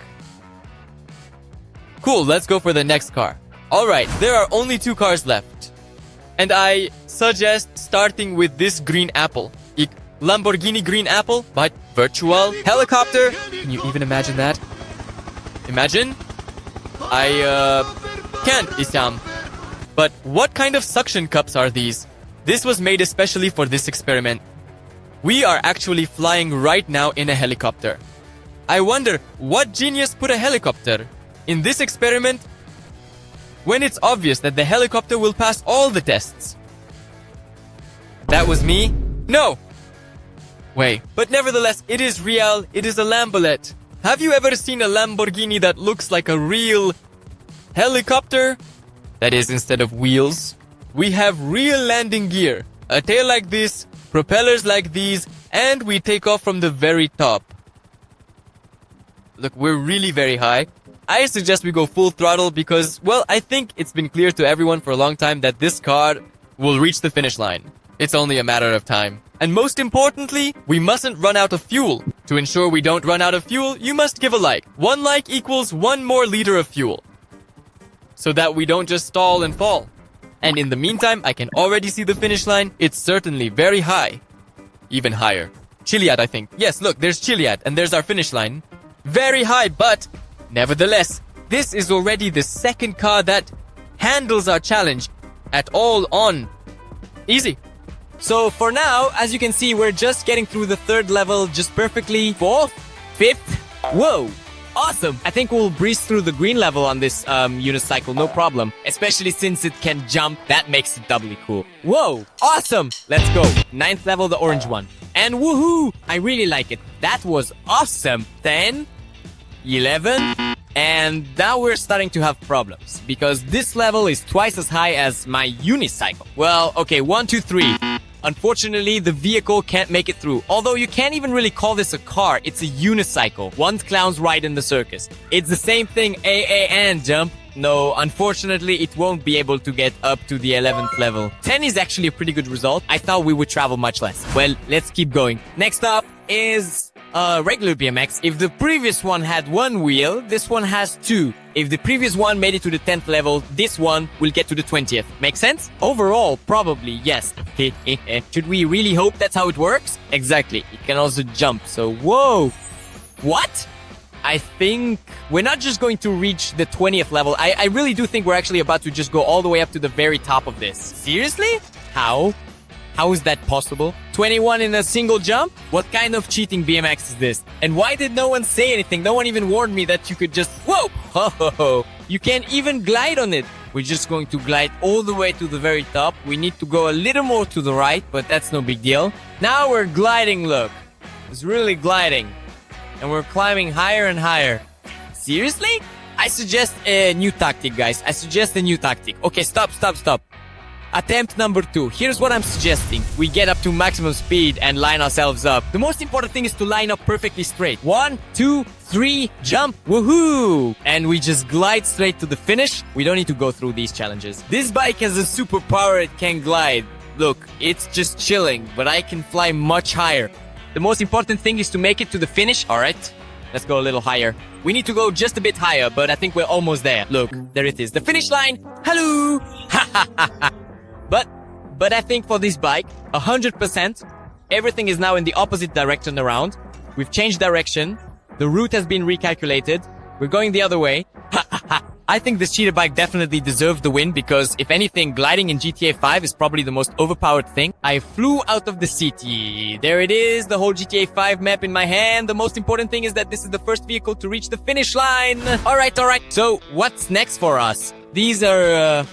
Cool, let's go for the next car. Alright, there are only 2 cars left. And I suggest starting with this green apple. Lamborghini green apple, but virtual helicopter. Can you even imagine that? Imagine? I can't, Isam. But what kind of suction cups are these? This was made especially for this experiment. We are actually flying right now in a helicopter. I wonder what genius put a helicopter in this experiment when it's obvious that the helicopter will pass all the tests. That was me? No! Wait, but nevertheless, it is real. It is a Lambolet. Have you ever seen a Lamborghini that looks like a real helicopter? That is, instead of wheels. We have real landing gear. A tail like this, propellers like these, and we take off from the very top. Look, we're really very high. I suggest we go full throttle because, well, I think it's been clear to everyone for a long time that this car will reach the finish line. It's only a matter of time. And most importantly, we mustn't run out of fuel. To ensure we don't run out of fuel, you must give a like. 1 like equals 1 more liter of fuel. So that we don't just stall and fall. And in the meantime, I can already see the finish line. It's certainly very high. Even higher. Chiliad, I think. Yes, look, there's Chiliad, and there's our finish line. Very high, but nevertheless, this is already the 2nd car that handles our challenge at all on easy. So for now, as you can see, we're just getting through the 3rd level just perfectly. 4th, 5th. Whoa. Awesome. I think we'll breeze through the green level on this unicycle, no problem. Especially since it can jump, that makes it doubly cool. Whoa. Awesome. Let's go. 9th level, the orange one. And woohoo. I really like it. That was awesome. 10, 11, and now we're starting to have problems because this level is twice as high as my unicycle. Well, okay, 1, 2, 3. Unfortunately, the vehicle can't make it through. Although you can't even really call this a car, it's a unicycle. One clown's ride in the circus. It's the same thing, and jump. No, unfortunately, it won't be able to get up to the 11th level. 10 is actually a pretty good result. I thought we would travel much less. Well, let's keep going. Next up is regular BMX. If the previous one had 1 wheel, this one has 2. If the previous one made it to the 10th level, this one will get to the 20th. Make sense? Overall, probably yes. Should we really hope that's how it works? Exactly. It can also jump. So, whoa. What? I think we're not just going to reach the 20th level. I really do think we're actually about to just go all the way up to the very top of this. Seriously? How? How is that possible? 21 in a single jump? What kind of cheating BMX is this? And why did no one say anything? No one even warned me that you could just... Whoa! Ho, ho, ho. You can't even glide on it. We're just going to glide all the way to the very top. We need to go a little more to the right, but that's no big deal. Now we're gliding, look. It's really gliding. And we're climbing higher and higher. Seriously? I suggest a new tactic, guys. I suggest a new tactic. Okay, stop. Attempt number 2. Here's what I'm suggesting. We get up to maximum speed and line ourselves up. The most important thing is to line up perfectly straight. 1, 2, 3, jump. Woohoo! And we just glide straight to the finish. We don't need to go through these challenges. This bike has a superpower. It can glide. Look, it's just chilling, but I can fly much higher. The most important thing is to make it to the finish. All right, let's go a little higher. We need to go just a bit higher, but I think we're almost there. Look, there it is. The finish line. Hello! But I think for this bike, 100%, everything is now in the opposite direction around. We've changed direction. The route has been recalculated. We're going the other way. I think this cheater bike definitely deserved the win because, if anything, gliding in GTA 5 is probably the most overpowered thing. I flew out of the city. There it is, the whole GTA 5 map in my hand. The most important thing is that this is the first vehicle to reach the finish line. Alright. So, what's next for us? These are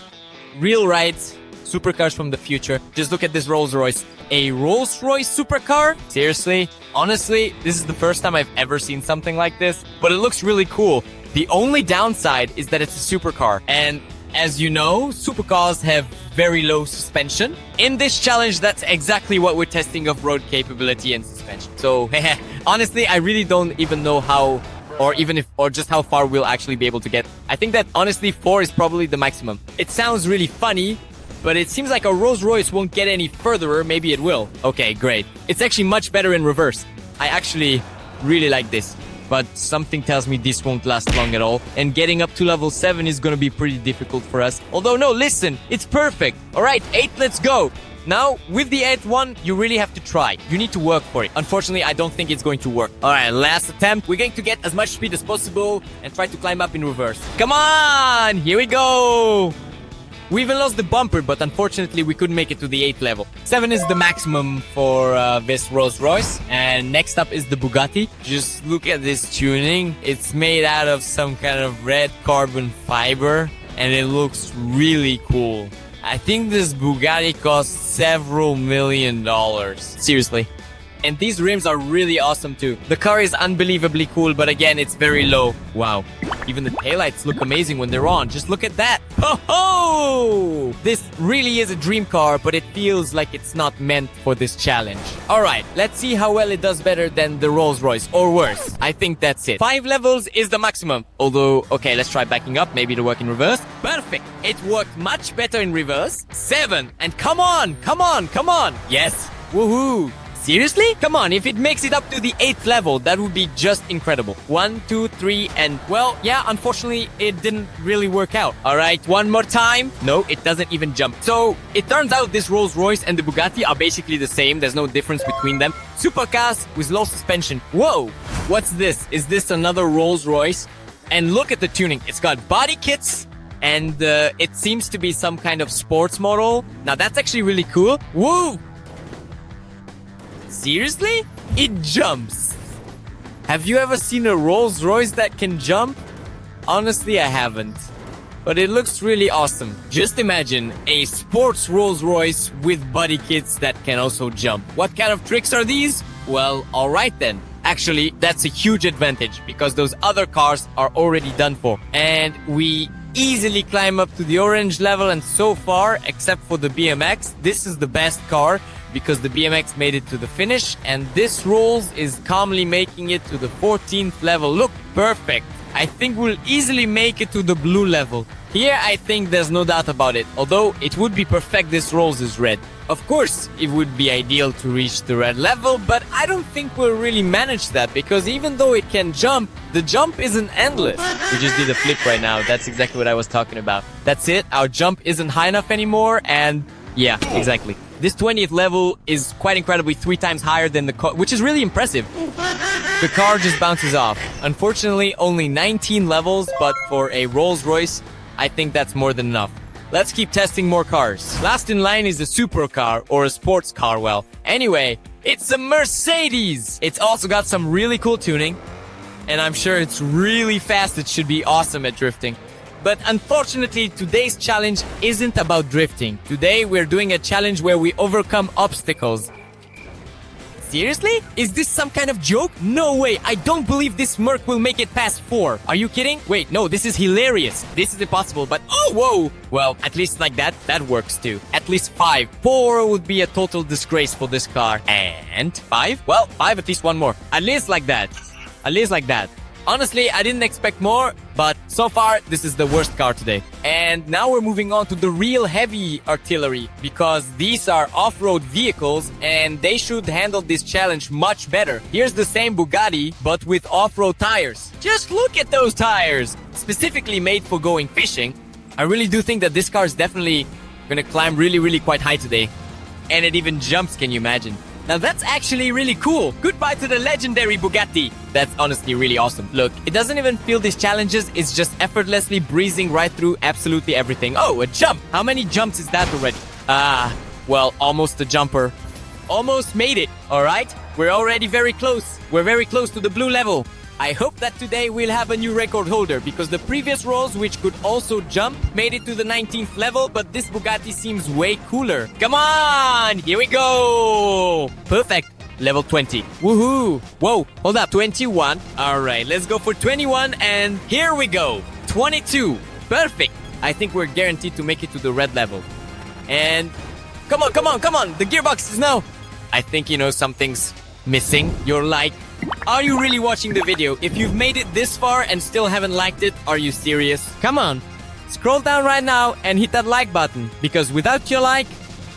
real rides supercars from the future. Just look at this Rolls Royce. A Rolls Royce supercar? Seriously? Honestly, this is the first time I've ever seen something like this, but it looks really cool. The only downside is that it's a supercar. And as you know, supercars have very low suspension. In this challenge, that's exactly what we're testing of road capability and suspension. So, honestly, I really don't even know how, or just how far we'll actually be able to get. I think that honestly 4 is probably the maximum. It sounds really funny, but it seems like a Rolls Royce won't get any further. Maybe it will. Okay, great. It's actually much better in reverse. I actually really like this. But something tells me this won't last long at all. And getting up to level 7 is gonna be pretty difficult for us. Although, no, listen, it's perfect. Alright, 8, let's go. Now, with the 8th one, you really have to try. You need to work for it. Unfortunately, I don't think it's going to work. Alright, last attempt. We're going to get as much speed as possible and try to climb up in reverse. Come on! Here we go! We even lost the bumper, but unfortunately we couldn't make it to the 8th level. 7 is the maximum for this Rolls Royce. And next up is the Bugatti. Just look at this tuning. It's made out of some kind of red carbon fiber. And it looks really cool. I think this Bugatti costs several $1 million. Seriously. And these rims are really awesome too. The car is unbelievably cool, but again, it's very low. Wow. Even the taillights look amazing when they're on. Just look at that. Ho ho! This really is a dream car, but it feels like it's not meant for this challenge. Alright, let's see how well it does better than the Rolls Royce, or worse. I think that's it. 5 levels is the maximum. Although, okay, let's try backing up. Maybe it'll work in reverse. Perfect. It worked much better in reverse. 7. And come on, come on, come on. Yes. Woohoo. Seriously? Come on, if it makes it up to the 8th level, that would be just incredible. 1, 2, 3, and well, yeah, unfortunately, it didn't really work out. Alright, one more time. No, it doesn't even jump. So, it turns out this Rolls Royce and the Bugatti are basically the same. There's no difference between them. Supercars with low suspension. Whoa! What's this? Is this another Rolls Royce? And look at the tuning. It's got body kits, and it seems to be some kind of sports model. Now, that's actually really cool. Woo! Seriously? It jumps. Have you ever seen a Rolls Royce that can jump? Honestly, I haven't. But it looks really awesome. Just imagine a sports Rolls Royce with body kits that can also jump. What kind of tricks are these? Well, alright then. Actually, that's a huge advantage because those other cars are already done for. And we easily climb up to the orange level, and so far, except for the BMX, this is the best car because the BMX made it to the finish, and this Rolls is calmly making it to the 14th level. Look, perfect. I think we'll easily make it to the blue level. Here, I think there's no doubt about it, although it would be perfect this Rolls is red. Of course, it would be ideal to reach the red level, but I don't think we'll really manage that because even though it can jump, the jump isn't endless. We just did a flip right now. That's exactly what I was talking about. That's it. Our jump isn't high enough anymore, and yeah, exactly. This 20th level is quite incredibly 3 times higher than the car, which is really impressive. The car just bounces off. Unfortunately, only 19 levels, but for a Rolls Royce, I think that's more than enough. Let's keep testing more cars. Last in line is a supercar, or a sports car, well. Anyway, it's a Mercedes! It's also got some really cool tuning, and I'm sure it's really fast. It should be awesome at drifting. But unfortunately, today's challenge isn't about drifting. Today, we're doing a challenge where we overcome obstacles. Seriously? Is this some kind of joke? No way! I don't believe this Merc will make it past 4. Are you kidding? Wait, no, this is hilarious. This is impossible, but oh, whoa! Well, at least like that works too. At least 5. 4 would be a total disgrace for this car. And 5? Well, 5, at least one more. At least like that. At least like that. Honestly, I didn't expect more, but so far, this is the worst car today. And now we're moving on to the real heavy artillery, because these are off-road vehicles, and they should handle this challenge much better. Here's the same Bugatti, but with off-road tires. Just look at those tires! Specifically made for going fishing. I really do think that this car is definitely gonna climb really quite high today. And it even jumps, can you imagine? Now that's actually really cool. Goodbye to the legendary Bugatti. That's honestly really awesome. Look, it doesn't even feel these challenges. It's just effortlessly breezing right through absolutely everything. Oh, a jump. How many jumps is that already? Well, almost a jumper. Almost made it, all right? We're already very close. We're very close to the blue level. I hope that today we'll have a new record holder because the previous Rolls, which could also jump, made it to the 19th level, but this Bugatti seems way cooler. Come on! Here we go! Perfect. Level 20. Woohoo! Whoa, hold up. 21. Alright, let's go for 21 and here we go. 22. Perfect. I think we're guaranteed to make it to the red level. And come on, come on, come on! The gearbox is now... I think, something's missing. You're like... Are you really watching the video? If you've made it this far and still haven't liked it, are you serious? Come on. Scroll down right now and hit that like button. Because without your like,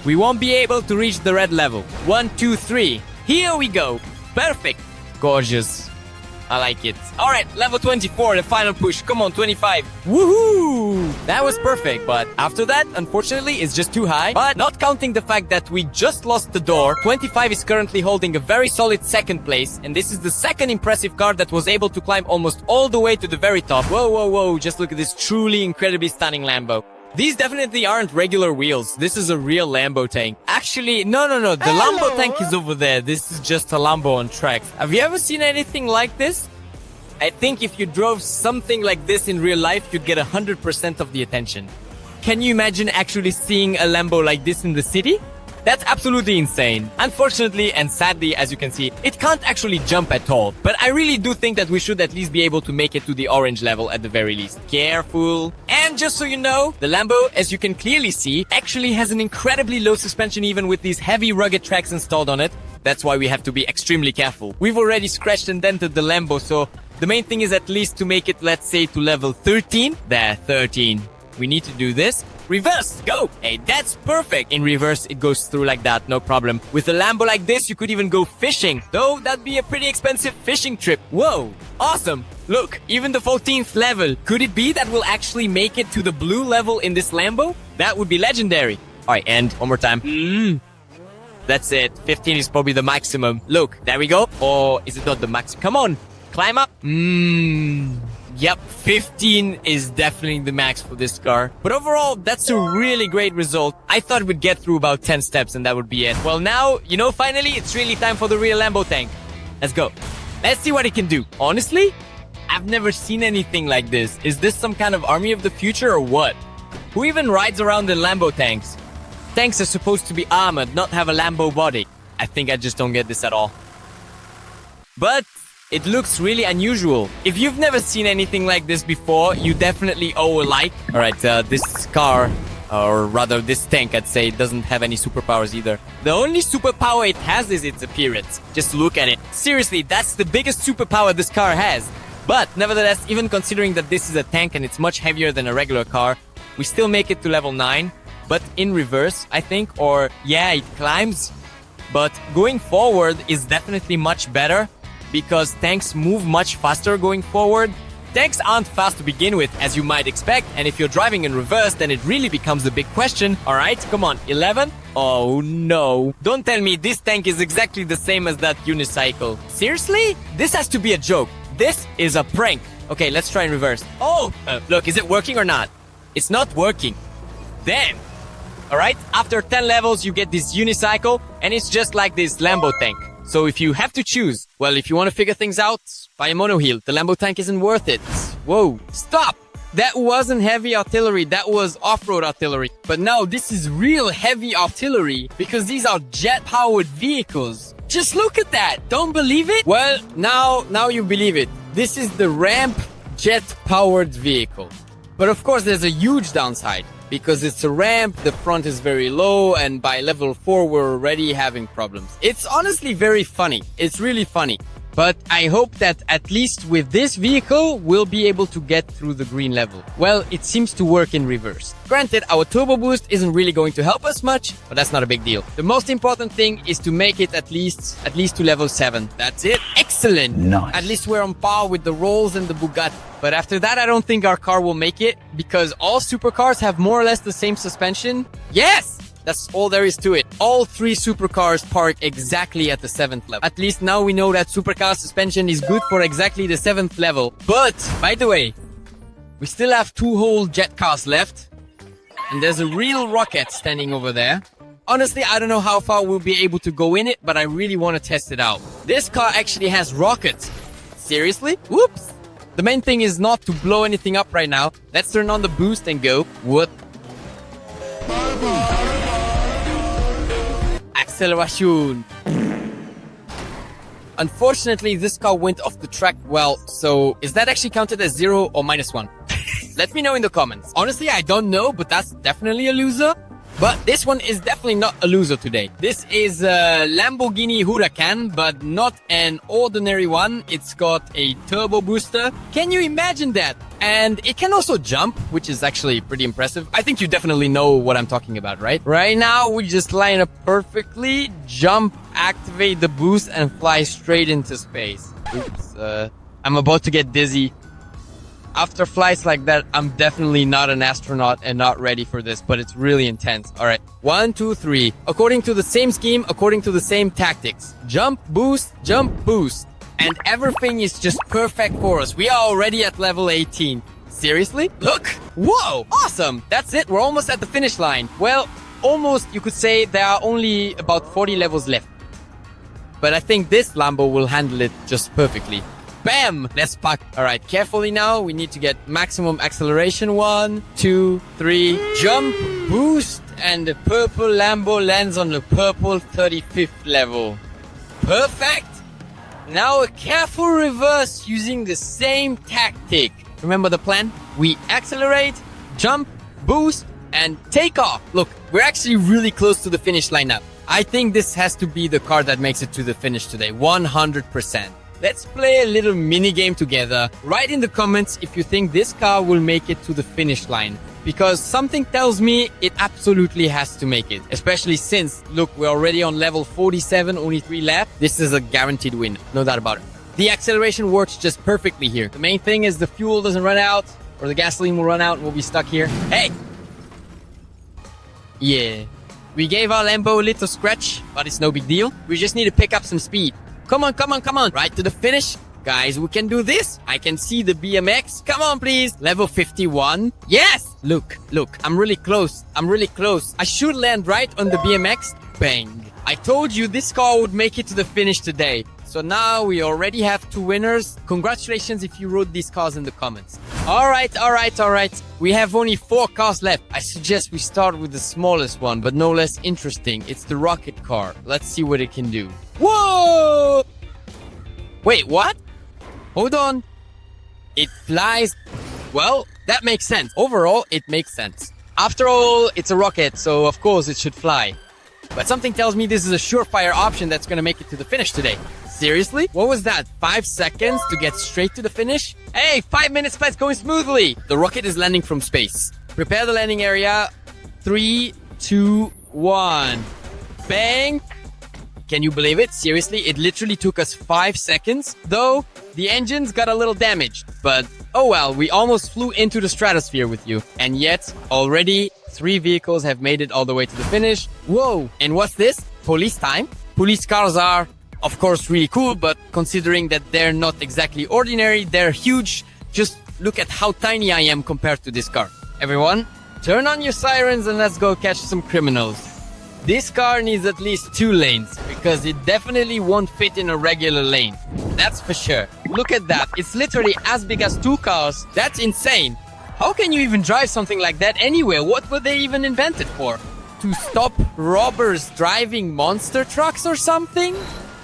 we won't be able to reach the red level. 1, 2, 3. Here we go. Perfect. Gorgeous. I like it. Alright, level 24, the final push. Come on, 25. Woohoo! That was perfect, but after that, unfortunately, it's just too high. But not counting the fact that we just lost the door, 25 is currently holding a very solid second place, and this is the second impressive car that was able to climb almost all the way to the very top. Whoa, whoa, whoa, just look at this truly incredibly stunning Lambo. These definitely aren't regular wheels. This is a real Lambo tank. Actually, no. The Lambo tank is over there. This is just a Lambo on tracks. Have you ever seen anything like this? I think if you drove something like this in real life, you'd get 100% of the attention. Can you imagine actually seeing a Lambo like this in the city? That's absolutely insane. Unfortunately and sadly, as you can see, it can't actually jump at all. But I really do think that we should at least be able to make it to the orange level at the very least. Careful. And just so you know, the Lambo, as you can clearly see, actually has an incredibly low suspension even with these heavy rugged tracks installed on it. That's why we have to be extremely careful. We've already scratched and dented the Lambo, so the main thing is at least to make it, let's say, to level 13. There, 13. We need to do this. Reverse, go! Hey, that's perfect. In reverse, it goes through like that, no problem. With a Lambo like this, you could even go fishing. Though, that'd be a pretty expensive fishing trip. Whoa, awesome. Look, even the 14th level. Could it be that we'll actually make it to the blue level in this Lambo? That would be legendary. Alright, and one more time. That's it. 15 is probably the maximum. Look, there we go. Or is it not the max? Come on, climb up. Yep, 15 is definitely the max for this car. But overall, that's a really great result. I thought we'd get through about 10 steps and that would be it. Well now, finally, it's really time for the real Lambo tank. Let's go. Let's see what it can do. Honestly, I've never seen anything like this. Is this some kind of army of the future or what? Who even rides around in Lambo tanks? Tanks are supposed to be armored, not have a Lambo body. I think I just don't get this at all. But it looks really unusual. If you've never seen anything like this before, you definitely owe a like. Alright, this car, or rather this tank, I'd say, doesn't have any superpowers either. The only superpower it has is its appearance. Just look at it. Seriously, that's the biggest superpower this car has. But nevertheless, even considering that this is a tank and it's much heavier than a regular car, we still make it to level 9. But in reverse, I think, or yeah, it climbs. But going forward is definitely much better, because tanks move much faster going forward. Tanks aren't fast to begin with, as you might expect, and if you're driving in reverse, then it really becomes a big question. Alright, come on, 11? Oh no. Don't tell me this tank is exactly the same as that unicycle. Seriously? This has to be a joke. This is a prank. Okay, let's try in reverse. Oh! Look, is it working or not? It's not working. Damn! Alright, after 10 levels, you get this unicycle, and it's just like this Lambo tank. So if you have to choose, well, if you want to figure things out, buy a monohull. The Lambo tank isn't worth it. Whoa, stop! That wasn't heavy artillery, that was off-road artillery. But now this is real heavy artillery, because these are jet-powered vehicles. Just look at that! Don't believe it? Well, now you believe it. This is the ramp jet-powered vehicle. But of course, there's a huge downside. Because it's a ramp, the front is very low, and by level 4 we're already having problems. It's honestly very funny. It's really funny. But I hope that at least with this vehicle, we'll be able to get through the green level. Well, it seems to work in reverse. Granted, our turbo boost isn't really going to help us much, but that's not a big deal. The most important thing is to make it at least to level 7. That's it. Excellent. Nice. At least we're on par with the Rolls and the Bugatti. But after that, I don't think our car will make it, because all supercars have more or less the same suspension. Yes! That's all there is to it. All 3 supercars park exactly at the 7th level. At least now we know that supercar suspension is good for exactly the 7th level. But, by the way, we still have 2 whole jet cars left. And there's a real rocket standing over there. Honestly, I don't know how far we'll be able to go in it, but I really want to test it out. This car actually has rockets. Seriously? Whoops. The main thing is not to blow anything up right now. Let's turn on the boost and go. What? Acceleration. Unfortunately, this car went off the track well, so is that actually counted as 0 or -1? Let me know in the comments. Honestly, I don't know, but that's definitely a loser. But this one is definitely not a loser today. This is a Lamborghini Huracan, but not an ordinary one. It's got a turbo booster. Can you imagine that? And it can also jump, which is actually pretty impressive. I think you definitely know what I'm talking about, right? Right now, we just line up perfectly, jump, activate the boost, and fly straight into space. Oops, I'm about to get dizzy. After flights like that, I'm definitely not an astronaut and not ready for this, but it's really intense. All right, 1, 2, 3. According to the same scheme, according to the same tactics. Jump, boost, and everything is just perfect for us. We are already at level 18. Seriously? Look! Whoa! Awesome! That's it, we're almost at the finish line. Well, almost, you could say there are only about 40 levels left. But I think this Lambo will handle it just perfectly. Bam! Let's park. All right, carefully now. We need to get maximum acceleration. 1, 2, 3. Jump, boost, and the purple Lambo lands on the purple 35th level. Perfect! Now a careful reverse using the same tactic. Remember the plan? We accelerate, jump, boost, and take off. Look, we're actually really close to the finish line now. I think this has to be the car that makes it to the finish today. 100%. Let's play a little mini game together. Write in the comments if you think this car will make it to the finish line. Because something tells me it absolutely has to make it. Especially since, look, we're already on level 47, only 3 left. This is a guaranteed win, no doubt about it. The acceleration works just perfectly here. The main thing is the fuel doesn't run out, or the gasoline will run out and we'll be stuck here. Hey! Yeah. We gave our Lambo a little scratch, but it's no big deal. We just need to pick up some speed. Come on, come on, come on. Right to the finish. Guys, we can do this. I can see the BMX. Come on, please. Level 51. Yes! Look, look. I'm really close. I'm really close. I should land right on the BMX. Bang. I told you this car would make it to the finish today. So now we already have 2 winners. Congratulations if you wrote these cars in the comments. All right. We have only 4 cars left. I suggest we start with the smallest one, but no less interesting. It's the rocket car. Let's see what it can do. Whoa! Wait, what? Hold on. It flies. Well, that makes sense. Overall, it makes sense. After all, it's a rocket, so of course it should fly. But something tells me this is a surefire option that's gonna make it to the finish today. Seriously? What was that? 5 seconds to get straight to the finish? Hey, 5 minutes flight's going smoothly. The rocket is landing from space. Prepare the landing area. 3, 2, 1. Bang. Can you believe it? Seriously, it literally took us 5 seconds. Though, the engines got a little damaged. But, oh well, we almost flew into the stratosphere with you. And yet, already, 3 vehicles have made it all the way to the finish. Whoa! And what's this? Police time? Police cars are, of course, really cool, but considering that they're not exactly ordinary, they're huge. Just look at how tiny I am compared to this car. Everyone, turn on your sirens and let's go catch some criminals. This car needs at least 2 lanes, because it definitely won't fit in a regular lane. That's for sure. Look at that. It's literally as big as 2 cars. That's insane. How can you even drive something like that anywhere? What were they even invented for? To stop robbers driving monster trucks or something?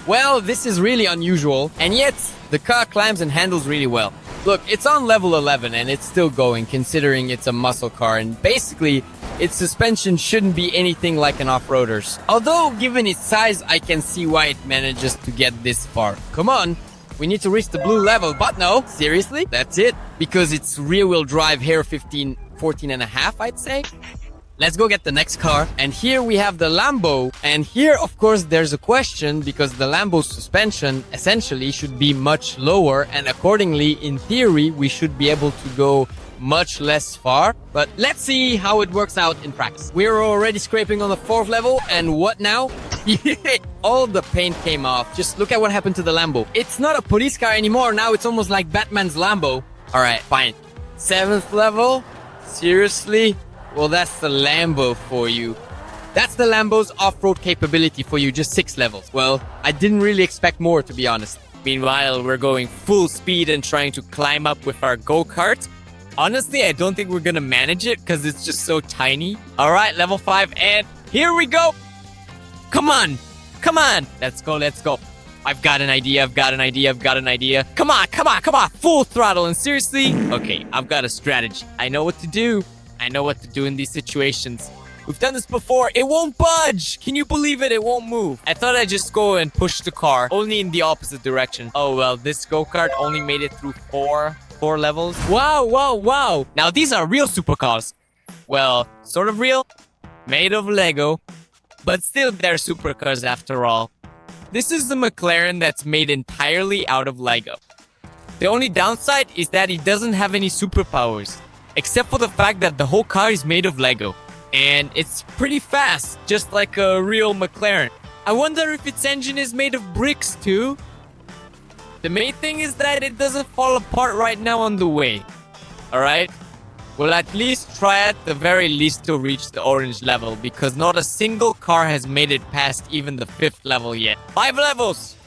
Well, this is really unusual, and yet the car climbs and handles really well. Look, it's on level 11 and it's still going considering it's a muscle car, and basically its suspension shouldn't be anything like an off-roader's. Although, given its size, I can see why it manages to get this far. Come on, we need to reach the blue level, but no, seriously, that's it. Because it's rear-wheel drive here 14 and a half, I'd say. Let's go get the next car. And here we have the Lambo. And here, of course, there's a question because the Lambo's suspension essentially should be much lower. And accordingly, in theory, we should be able to go much less far. But let's see how it works out in practice. We're already scraping on the 4th level. And what now? All the paint came off. Just look at what happened to the Lambo. It's not a police car anymore. Now it's almost like Batman's Lambo. All right, fine. 7th level? Seriously? Well, that's the Lambo for you. That's the Lambo's off-road capability for you, just 6 levels. Well, I didn't really expect more, to be honest. Meanwhile, we're going full speed and trying to climb up with our go-kart. Honestly, I don't think we're gonna manage it because it's just so tiny. All right, level 5, and here we go. Come on. Come on. Let's go. Let's go. I've got an idea. I've got an idea. I've got an idea. Come on. Come on. Come on. Full throttle. And seriously? Okay, I've got a strategy. I know what to do. I know what to do in these situations. We've done this before. It won't budge. Can you believe it? It won't move. I thought I'd just go and push the car only in the opposite direction. Oh, well, this go-kart only made it through four levels. Wow, wow, wow. Now, these are real supercars. Well, sort of real. Made of Lego. But still, they're supercars after all. This is the McLaren that's made entirely out of Lego. The only downside is that it doesn't have any superpowers. Except for the fact that the whole car is made of Lego. And it's pretty fast, just like a real McLaren. I wonder if its engine is made of bricks too. The main thing is that it doesn't fall apart right now on the way. Alright? We'll at least try at the very least to reach the orange level, because not a single car has made it past even the 5th level yet. 5 levels!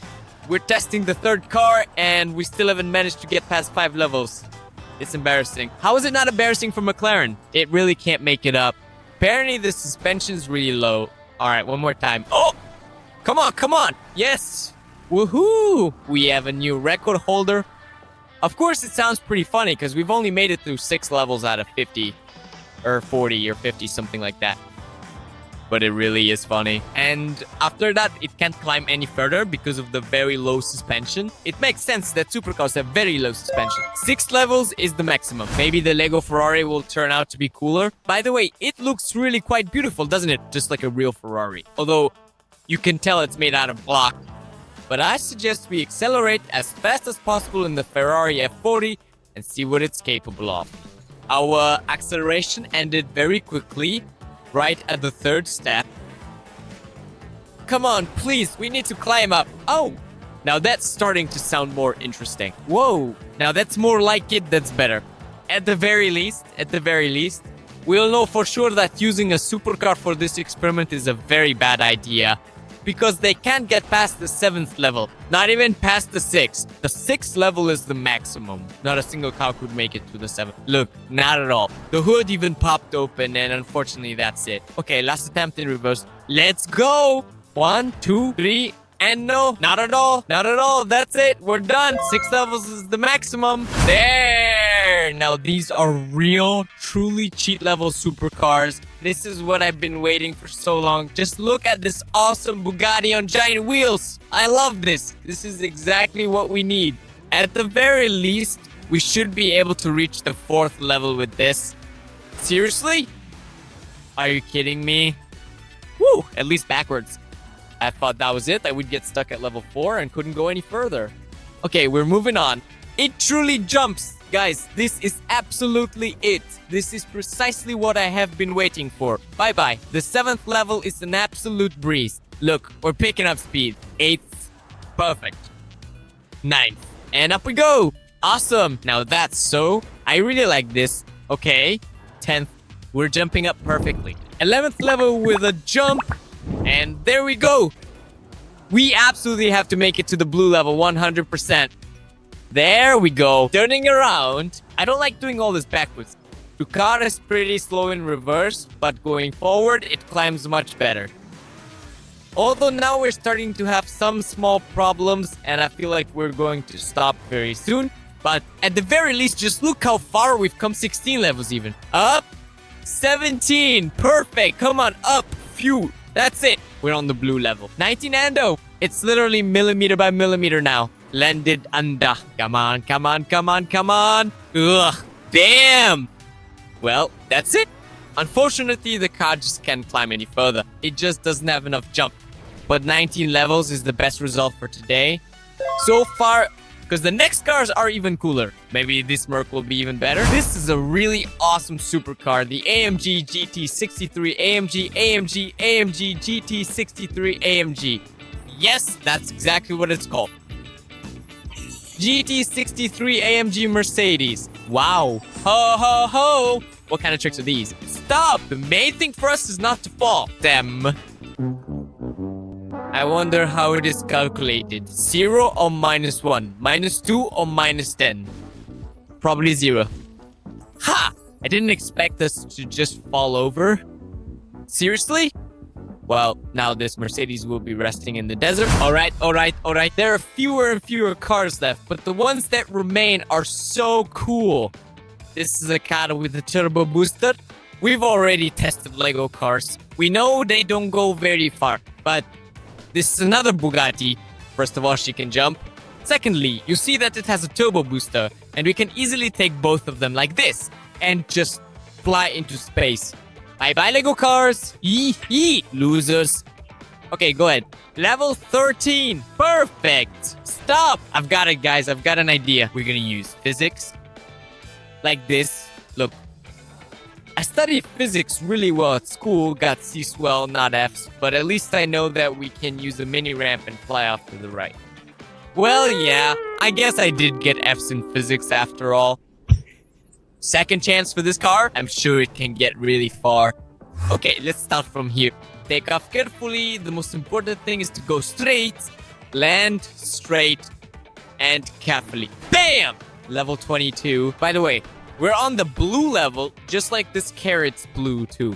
We're testing the 3rd car and we still haven't managed to get past 5 levels. It's embarrassing. How is it not embarrassing for McLaren? It really can't make it up. Apparently the suspension's really low. Alright, one more time. Oh! Come on, come on! Yes! Woohoo! We have a new record holder. Of course, it sounds pretty funny because we've only made it through 6 levels out of 50. Or 40 or 50, something like that. But it really is funny. And after that, it can't climb any further because of the very low suspension. It makes sense that supercars have very low suspension. 6 levels is the maximum. Maybe the Lego Ferrari will turn out to be cooler. By the way, it looks really quite beautiful, doesn't it? Just like a real Ferrari. Although, you can tell it's made out of block. But I suggest we accelerate as fast as possible in the Ferrari F40 and see what it's capable of. Our acceleration ended very quickly, right at the 3rd step. Come on, please, we need to climb up. Oh, now that's starting to sound more interesting. Whoa, now that's more like it, that's better. At the very least, we'll know for sure that using a supercar for this experiment is a very bad idea. Because they can't get past the 7th level. Not even past the 6th. The 6th level is the maximum. Not a single car could make it to the 7th. Look, not at all. The hood even popped open and unfortunately that's it. Okay, last attempt in reverse. Let's go! 1, 2, 3, and no, not at all. Not at all. That's it. We're done. 6 levels is the maximum. There! Now these are real, truly cheat level supercars. This is what I've been waiting for so long. Just look at this awesome Bugatti on giant wheels. I love this. This is exactly what we need. At the very least, we should be able to reach the 4th level with this. Seriously? Are you kidding me? Woo! At least backwards. I thought that was it. I would get stuck at level 4 and couldn't go any further. Okay, we're moving on. It truly jumps. Guys, this is absolutely it. This is precisely what I have been waiting for. Bye-bye. The 7th level is an absolute breeze. Look, we're picking up speed. 8th. Perfect. 9th. And up we go. Awesome. Now that's so. I really like this. Okay. 10th. We're jumping up perfectly. 11th level with a jump. And there we go. We absolutely have to make it to the blue level 100%. There we go. Turning around. I don't like doing all this backwards. The car is pretty slow in reverse, but going forward, it climbs much better. Although now we're starting to have some small problems, and I feel like we're going to stop very soon. But at the very least, just look how far we've come. 16 levels even. Up. 17. Perfect. Come on, up. Phew. That's it. We're on the blue level. 19 ando. It's literally millimeter by millimeter now. Landed under. Come on, come on, come on, come on. Ugh. Damn. Well, that's it. Unfortunately, the car just can't climb any further. It just doesn't have enough jump. But 19 levels is the best result for today. So far, because the next cars are even cooler. Maybe this Merc will be even better. This is a really awesome supercar. The AMG GT63 AMG GT63 AMG. Yes, that's exactly what it's called. GT63 AMG Mercedes. Wow. Ho, ho, ho. What kind of tricks are these? Stop. The main thing for us is not to fall. Them. I wonder how it is calculated. 0 or -1? -2 or -10? Probably 0. Ha! I didn't expect us to just fall over. Seriously? Well, now this Mercedes will be resting in the desert. Alright. There are fewer and fewer cars left, but the ones that remain are so cool. This is a car with a turbo booster. We've already tested Lego cars. We know they don't go very far, but this is another Bugatti. First of all, she can jump. Secondly, you see that it has a turbo booster, and we can easily take both of them like this and just fly into space. Bye-bye, Lego cars. Yee, losers. Okay, go ahead. Level 13. Perfect. Stop. I've got it, guys. I've got an idea. We're gonna use physics. Like this. Look. I studied physics really well at school. Got C's well, not F's. But at least I know that we can use a mini ramp and fly off to the right. Well, yeah. I guess I did get F's in physics after all. Second chance for this car. I'm sure it can get really far. Okay, let's start from here. Take off carefully. The most important thing is to go straight, land straight, and carefully. Bam! Level 22. By the way, we're on the blue level, just like this carrot's blue too.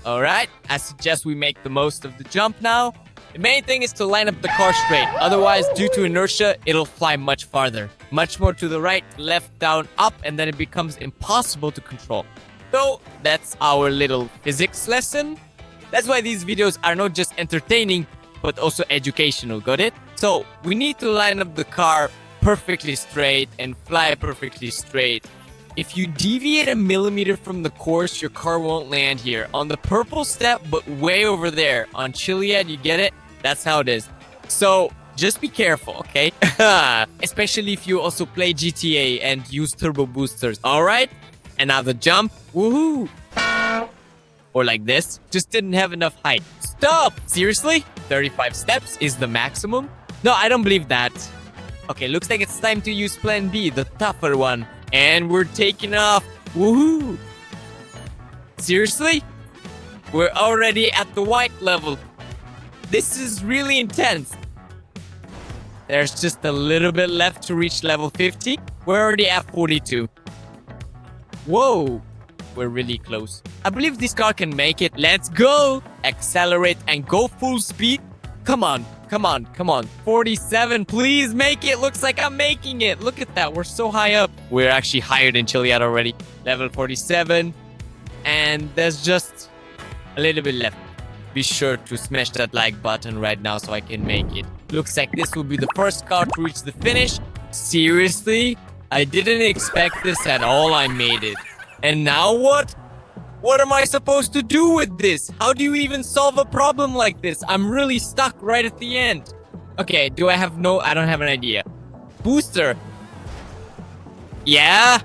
Alright, I suggest we make the most of the jump now. The main thing is to line up the car straight. Otherwise, due to inertia, it'll fly much farther. Much more to the right, left, down, up, and then it becomes impossible to control. So, that's our little physics lesson. That's why these videos are not just entertaining, but also educational, got it? So, we need to line up the car perfectly straight and fly perfectly straight. If you deviate a millimeter from the course, your car won't land here. On the purple step, but way over there. On Chiliad, you get it? That's how it is. So, just be careful, okay? Especially if you also play GTA and use turbo boosters, alright? And now the jump, woohoo! Or like this, just didn't have enough height. Stop! Seriously? 35 steps is the maximum? No, I don't believe that. Okay, looks like it's time to use plan B, the tougher one. And we're taking off. Woohoo! Seriously? We're already at the white level. This is really intense. There's just a little bit left to reach level 50. We're already at 42. Whoa! We're really close. I believe this car can make it. Let's go! Accelerate and go full speed. Come on. 47, please make it. Looks like I'm making it. Look at that. We're so high up. We're actually higher than Chiliad already. Level 47. And there's just a little bit left. Be sure to smash that like button right now so I can make it. Looks like this will be the first car to reach the finish. Seriously? I didn't expect this at all. I made it. And now what? What am I supposed to do with this? How do you even solve a problem like this? I'm really stuck right at the end. Okay, I don't have an idea. Booster. Yeah?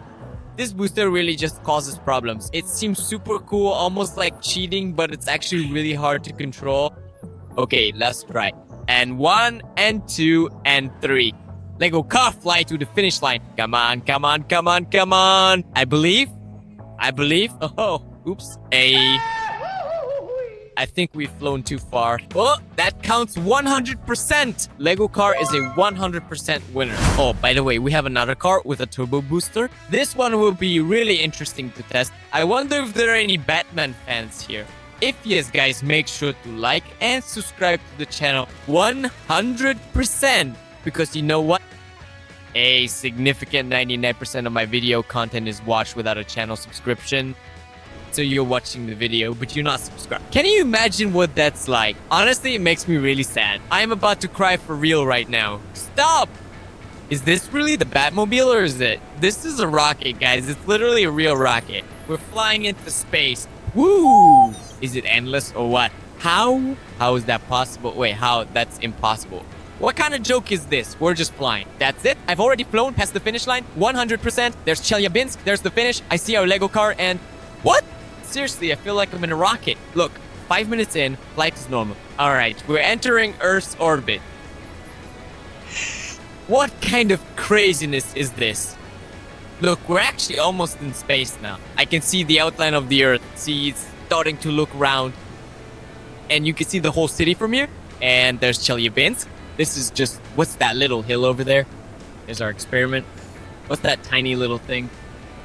This booster really just causes problems. It seems super cool, almost like cheating, but it's actually really hard to control. Okay, let's try. And 1, and 2, and 3. Lego car fly to the finish line. Come on. I believe. Oh. Oops. I think we've flown too far. Oh, that counts 100%. Lego car is a 100% winner. Oh, by the way, we have another car with a turbo booster. This one will be really interesting to test. I wonder if there are any Batman fans here. If yes, guys, make sure to like and subscribe to the channel 100%. Because you know what? A significant 99% of my video content is watched without a channel subscription. So you're watching the video, but you're not subscribed. Can you imagine what that's like? Honestly, it makes me really sad. I am about to cry for real right now. Stop! Is this really the Batmobile or is it? This is a rocket, guys. It's literally a real rocket. We're flying into space. Woo! Is it endless or what? How? How is that possible? Wait, how? That's impossible. What kind of joke is this? We're just flying. That's it. I've already flown past the finish line. 100%. There's Chelyabinsk. There's the finish. I see our Lego car and... What? Seriously, I feel like I'm in a rocket. Look, 5 minutes in, flight is normal. Alright, we're entering Earth's orbit. What kind of craziness is this? Look, we're actually almost in space now. I can see the outline of the Earth. See, it's starting to look round. And you can see the whole city from here. And there's Chelyabinsk. This is just, what's that little hill over there? There's our experiment. What's that tiny little thing?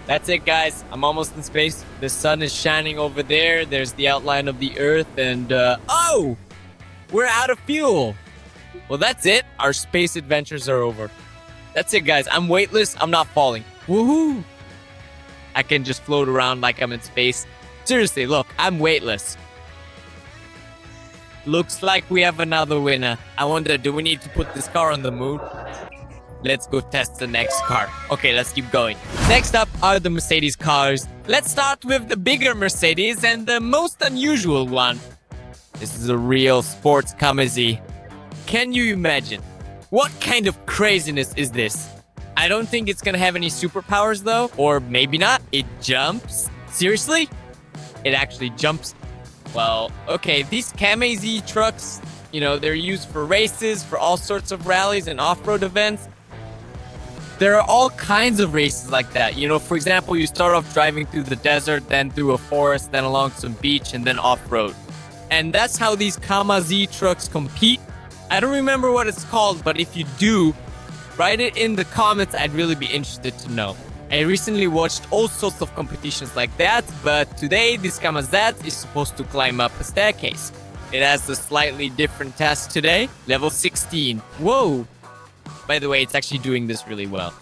That's it, guys. I'm almost in space. The sun is shining over there. There's the outline of the Earth. And, oh! We're out of fuel. Well, that's it. Our space adventures are over. That's it, guys. I'm weightless. I'm not falling. Woohoo! I can just float around like I'm in space. Seriously, look. I'm weightless. Looks like we have another winner. I wonder, do we need to put this car on the moon? Let's go test the next car. Okay, let's keep going. Next up are the Mercedes cars. Let's start with the bigger Mercedes and the most unusual one. This is a real sports Kamazee. Can you imagine? What kind of craziness is this? I don't think it's gonna have any superpowers though, or maybe not. It jumps? Seriously? It actually jumps. Well, okay, these Kamazee trucks, you know, they're used for races, for all sorts of rallies and off-road events. There are all kinds of races like that. You know, for example, you start off driving through the desert, then through a forest, then along some beach, and then off-road. And that's how these Kamazee trucks compete. I don't remember what it's called, but if you do, write it in the comments. I'd really be interested to know. I recently watched all sorts of competitions like that, but today this Kamazee is supposed to climb up a staircase. It has a slightly different task today. Level 16. Whoa! By the way, it's actually doing this really well.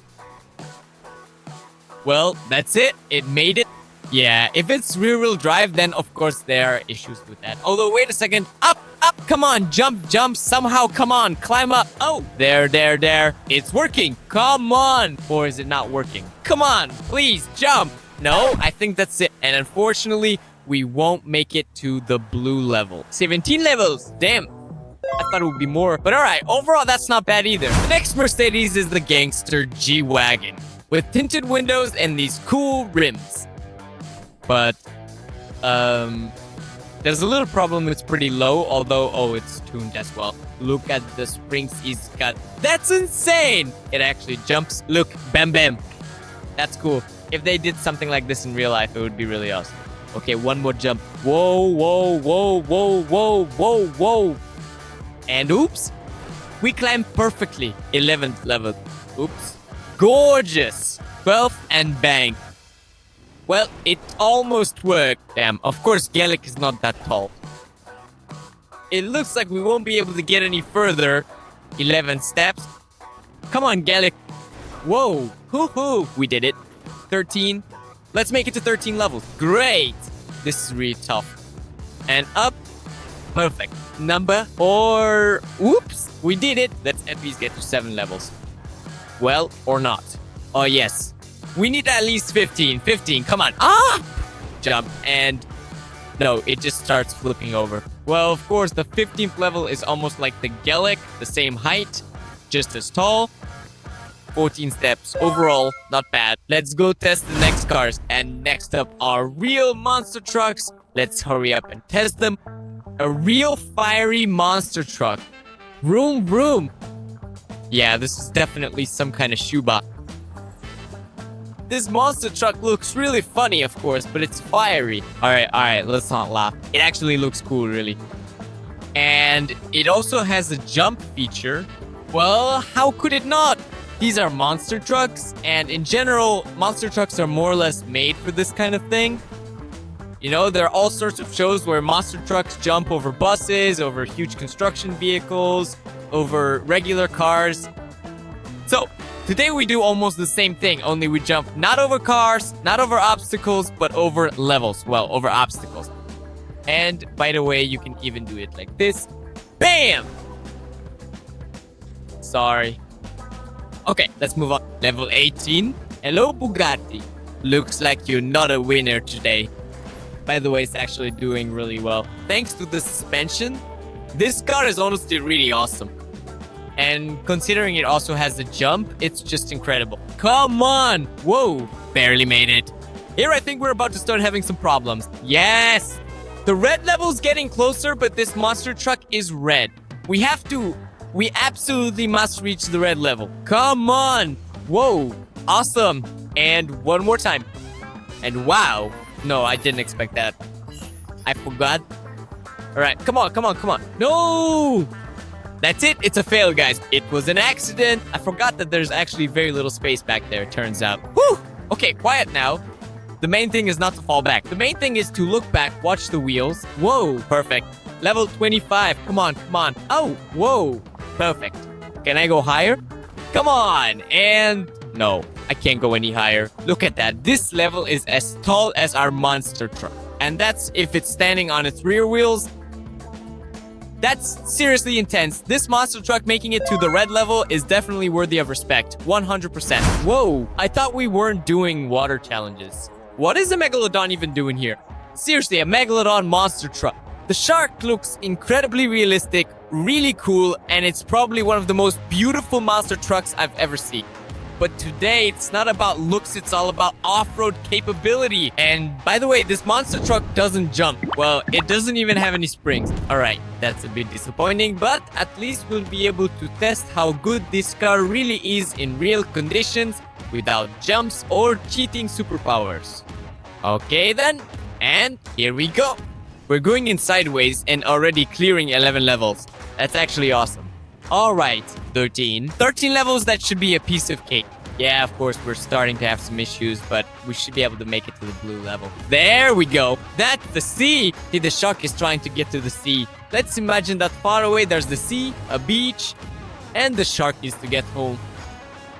Well, that's it. It made it. Yeah, if it's rear-wheel drive, then of course there are issues with that. Although, wait a second. Up, up, come on, jump, jump, somehow, come on, climb up. Oh, there. It's working. Come on. Or is it not working? Come on, please, jump. No, I think that's it. And unfortunately, we won't make it to the blue level. 17 levels. Damn. I thought it would be more, but alright, overall that's not bad either. The next Mercedes is the gangster G-Wagon, with tinted windows and these cool rims. But, there's a little problem, it's pretty low, although, oh, it's tuned as well. Look at the springs he's got. That's insane! It actually jumps. Look, bam bam. That's cool. If they did something like this in real life, it would be really awesome. Okay, one more jump. Whoa, whoa, whoa, whoa, whoa, whoa, whoa. And oops, we climbed perfectly. 11th level. Oops. Gorgeous. 12th and bang. Well, it almost worked. Damn, of course Gallic is not that tall. It looks like we won't be able to get any further. 11 steps. Come on, Gallic. Whoa. Hoo-hoo. We did it. 13. Let's make it to 13 levels. Great. This is really tough. And up. Perfect. Number or oops, we did it. Let's at least get to 7 levels. Well, or not. Oh yes, we need at least 15. Come on. Ah, jump. And no, it just starts flipping over. Well, of course, the 15th level is almost like the Gallic, the same height, just as tall. 14 steps overall, not bad. Let's go test the next cars. And next up are real monster trucks. Let's hurry up and test them. A real fiery monster truck. Vroom, vroom. Yeah, this is definitely some kind of shoebot. This monster truck looks really funny, of course, but it's fiery. Alright, let's not laugh. It actually looks cool, really. And it also has a jump feature. Well, how could it not? These are monster trucks, and in general, monster trucks are more or less made for this kind of thing. You know, there are all sorts of shows where monster trucks jump over buses, over huge construction vehicles, over regular cars. So, today we do almost the same thing, only we jump not over cars, not over obstacles, but over levels. Well, over obstacles. And, by the way, you can even do it like this. Bam! Sorry. Okay, let's move on. Level 18. Hello, Bugatti. Looks like you're not a winner today. By the way, it's actually doing really well. Thanks to the suspension, this car is honestly really awesome. And considering it also has a jump, it's just incredible. Come on! Whoa! Barely made it. Here I think we're about to start having some problems. Yes! The red level's getting closer, but this monster truck is red. We absolutely must reach the red level. Come on! Whoa! Awesome! And one more time. And wow! No, I didn't expect that. I forgot. Alright, come on. No! That's it. It's a fail, guys. It was an accident. I forgot that there's actually very little space back there, it turns out. Whew! Okay, quiet now. The main thing is not to fall back. The main thing is to look back, watch the wheels. Whoa, perfect. Level 25. Come on, come on. Oh, whoa. Perfect. Can I go higher? Come on. And no, I can't go any higher. Look at that. This level is as tall as our monster truck. And that's if it's standing on its rear wheels. That's seriously intense. This monster truck making it to the red level is definitely worthy of respect. 100%. Whoa, I thought we weren't doing water challenges. What is a Megalodon even doing here? Seriously, a Megalodon monster truck. The shark looks incredibly realistic, really cool, and it's probably one of the most beautiful monster trucks I've ever seen. But today, it's not about looks, it's all about off-road capability. And by the way, this monster truck doesn't jump. Well, it doesn't even have any springs. Alright, that's a bit disappointing, but at least we'll be able to test how good this car really is in real conditions without jumps or cheating superpowers. Okay then, and here we go. We're going in sideways and already clearing 11 levels. That's actually awesome. Alright, 13. 13 levels, that should be a piece of cake. Yeah, of course, we're starting to have some issues, but we should be able to make it to the blue level. There we go. That's the sea. See, the shark is trying to get to the sea. Let's imagine that far away there's the sea, a beach, and the shark needs to get home.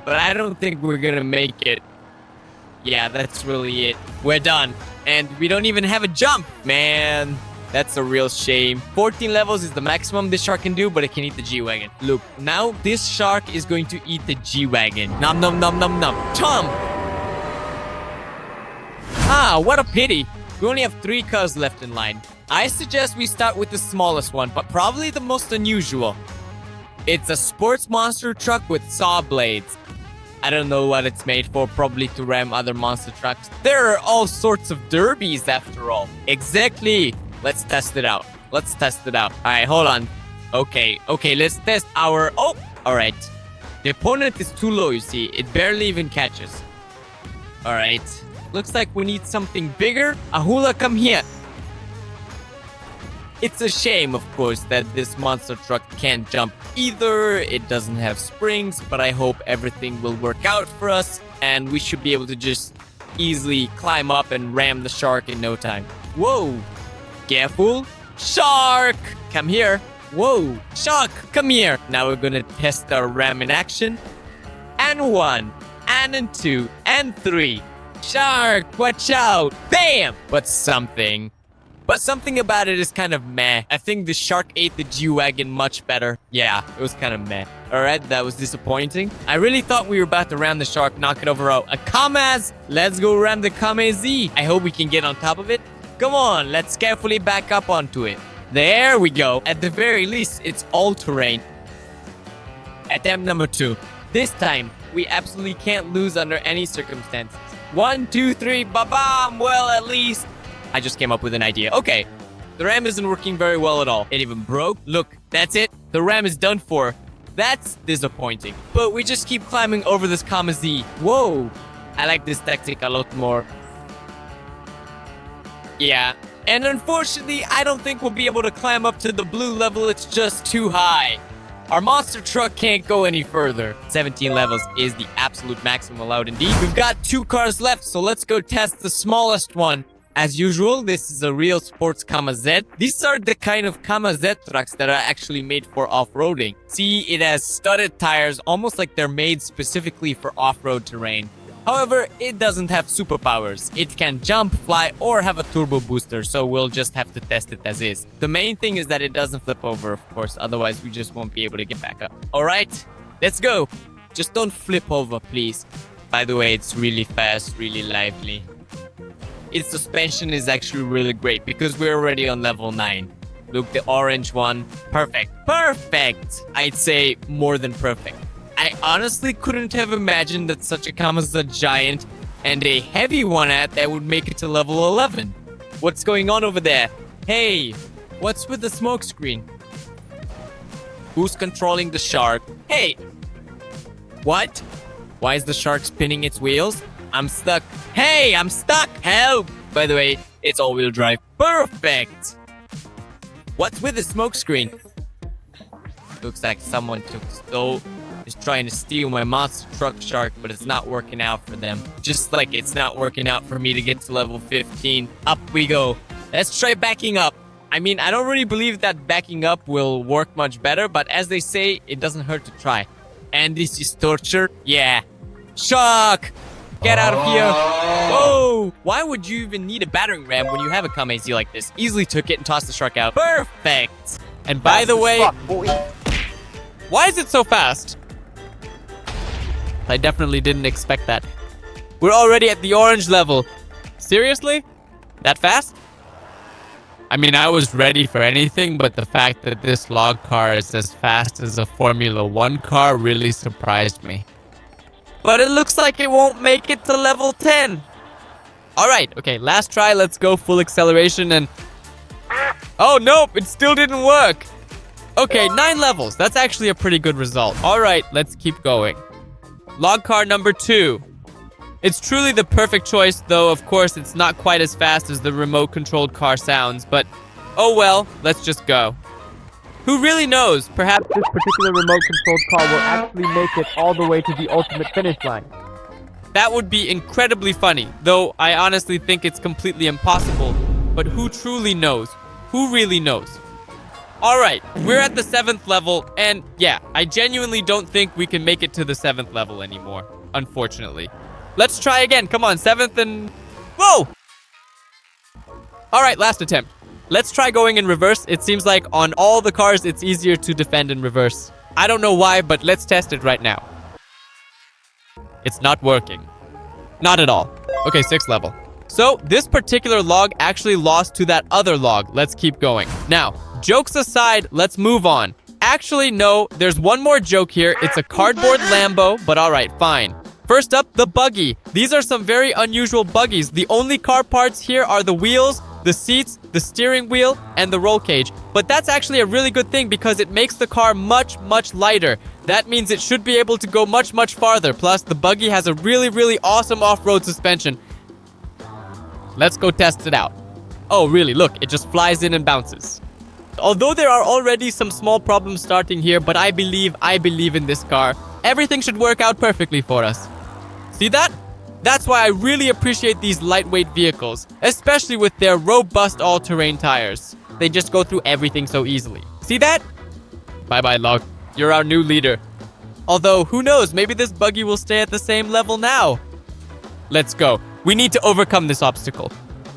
But I don't think we're gonna make it. Yeah, that's really it. We're done. And we don't even have a jump. Man, that's a real shame. 14 levels is the maximum this shark can do, but it can eat the G-Wagon. Look, now this shark is going to eat the G-Wagon. Nom nom nom nom nom. Chomp! Ah, what a pity. We only have 3 cars left in line. I suggest we start with the smallest one, but probably the most unusual. It's a sports monster truck with saw blades. I don't know what it's made for, probably to ram other monster trucks. There are all sorts of derbies after all. Exactly. Let's test it out. Let's test it out. Alright, hold on. Okay, let's test our... Oh, alright. The opponent is too low, you see. It barely even catches. Alright. Looks like we need something bigger. Ahula, come here. It's a shame, of course, that this monster truck can't jump either. It doesn't have springs, but I hope everything will work out for us, and we should be able to just easily climb up and ram the shark in no time. Whoa! Careful! Shark! Come here! Whoa! Shark! Come here! Now we're gonna test our ram in action. And 1, and 2, and 3. Shark! Watch out! Bam! But something about it is kind of meh. I think the shark ate the G-Wagon much better. Yeah, it was kind of meh. Alright, that was disappointing. I really thought we were about to ram the shark, knock it over out. A Kamaz! Let's go ram the Kamaz. I hope we can get on top of it. Come on, let's carefully back up onto it. There we go. At the very least, it's all-terrain. Attempt number 2. This time, we absolutely can't lose under any circumstances. 1, 2, 3, ba-bam! Well, at least... I just came up with an idea. Okay, the ram isn't working very well at all. It even broke. Look, that's it. The ram is done for. That's disappointing. But we just keep climbing over this Kamaz. Whoa, I like this tactic a lot more. Yeah, and unfortunately, I don't think we'll be able to climb up to the blue level. It's just too high. Our monster truck can't go any further. 17 levels is the absolute maximum allowed indeed. We've got 2 cars left, so let's go test the smallest one. As usual, this is a real sports Kamaz. These are the kind of Kamaz trucks that are actually made for off-roading. See, it has studded tires, almost like they're made specifically for off-road terrain. However, it doesn't have superpowers. It can jump, fly, or have a turbo booster, so we'll just have to test it as is. The main thing is that it doesn't flip over, of course, otherwise we just won't be able to get back up. Alright, let's go. Just don't flip over, please. By the way, it's really fast, really lively. Its suspension is actually really great because we're already on level 9. Look, the orange one. Perfect. Perfect! I'd say more than perfect. I honestly couldn't have imagined that such a Kamaz giant and a heavy one at that would make it to level 11. What's going on over there? Hey, what's with the smoke screen? Who's controlling the shark? Hey! What? Why is the shark spinning its wheels? I'm stuck. Hey, I'm stuck! Help! By the way, it's all-wheel drive. Perfect! What's with the smoke screen? Looks like someone is trying to steal my monster truck shark, but it's not working out for them. Just like it's not working out for me to get to level 15. Up we go. Let's try backing up. I mean, I don't really believe that backing up will work much better, but as they say, it doesn't hurt to try. And this is torture? Yeah. Shark! Get out of here! Whoa! Why would you even need a battering ram when you have a CLIMBS like this? Easily took it and tossed the shark out. Perfect! And by the way, why is it so fast? I definitely didn't expect that. We're already at the orange level. Seriously? That fast? I mean, I was ready for anything, but the fact that this log car is as fast as a Formula 1 car really surprised me. But it looks like it won't make it to level 10. Alright, okay, last try. Let's go full acceleration and... Oh, nope, it still didn't work. Okay, 9 levels. That's actually a pretty good result. Alright, let's keep going. Log car number 2. It's truly the perfect choice, though of course it's not quite as fast as the remote-controlled car sounds, but oh well, let's just go. Who really knows? Perhaps this particular remote-controlled car will actually make it all the way to the ultimate finish line. That would be incredibly funny, though I honestly think it's completely impossible. But who truly knows? Who really knows? Alright, we're at the 7th level, and yeah, I genuinely don't think we can make it to the 7th level anymore, unfortunately. Let's try again. Come on, 7th and... Whoa! Alright, last attempt. Let's try going in reverse. It seems like on all the cars, it's easier to defend in reverse. I don't know why, but let's test it right now. It's not working. Not at all. Okay, 6th level. So, this particular log actually lost to that other log. Let's keep going. Now, jokes aside, let's move on. Actually, no, there's one more joke here. It's a cardboard Lambo, but alright, fine. First up, the buggy. These are some very unusual buggies. The only car parts here are the wheels, the seats, the steering wheel, and the roll cage. But that's actually a really good thing because it makes the car much, much lighter. That means it should be able to go much, much farther. Plus, the buggy has a really, really awesome off-road suspension. Let's go test it out. Oh, really? Look, it just flies in and bounces. Although there are already some small problems starting here, but I believe in this car. Everything should work out perfectly for us. See that? That's why I really appreciate these lightweight vehicles, especially with their robust all-terrain tires. They just go through everything so easily. See that? Bye-bye, log. You're our new leader. Although, who knows? Maybe this buggy will stay at the same level now. Let's go. We need to overcome this obstacle.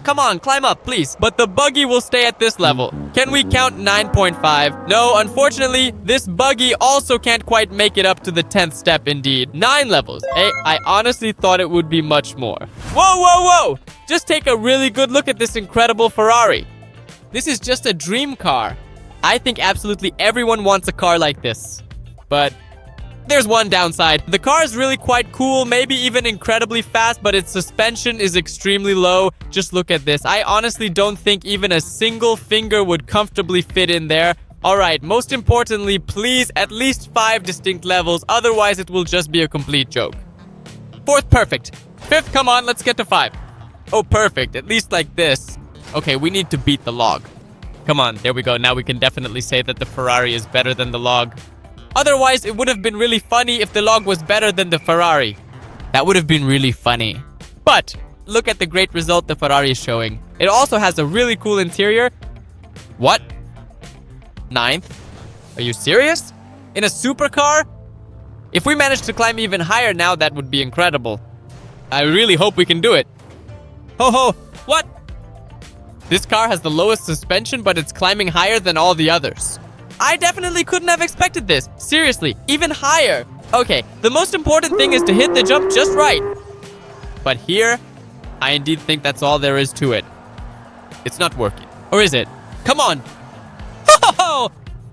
Come on, climb up, please. But the buggy will stay at this level. Can we count 9.5? No, unfortunately, this buggy also can't quite make it up to the 10th step indeed. 9 levels. Hey, I honestly thought it would be much more. Whoa, whoa, whoa! Just take a really good look at this incredible Ferrari. This is just a dream car. I think absolutely everyone wants a car like this. But there's one downside. The car is really quite cool, maybe even incredibly fast, but its suspension is extremely low. Just look at this. I honestly don't think even a single finger would comfortably fit in there. Alright, most importantly, please at least 5 distinct levels, otherwise it will just be a complete joke. 4th, perfect. 5th, come on, let's get to 5. Oh, perfect. At least like this. Okay, we need to beat the log. Come on, there we go. Now we can definitely say that the Ferrari is better than the log. Otherwise, it would have been really funny if the log was better than the Ferrari. That would have been really funny. But look at the great result the Ferrari is showing. It also has a really cool interior. What? 9th? Are you serious? In a supercar? If we manage to climb even higher now, that would be incredible. I really hope we can do it. Ho ho! What? This car has the lowest suspension, but it's climbing higher than all the others. I definitely couldn't have expected this. Seriously, even higher. Okay, the most important thing is to hit the jump just right. But here, I indeed think that's all there is to it. It's not working. Or is it? Come on. Ho!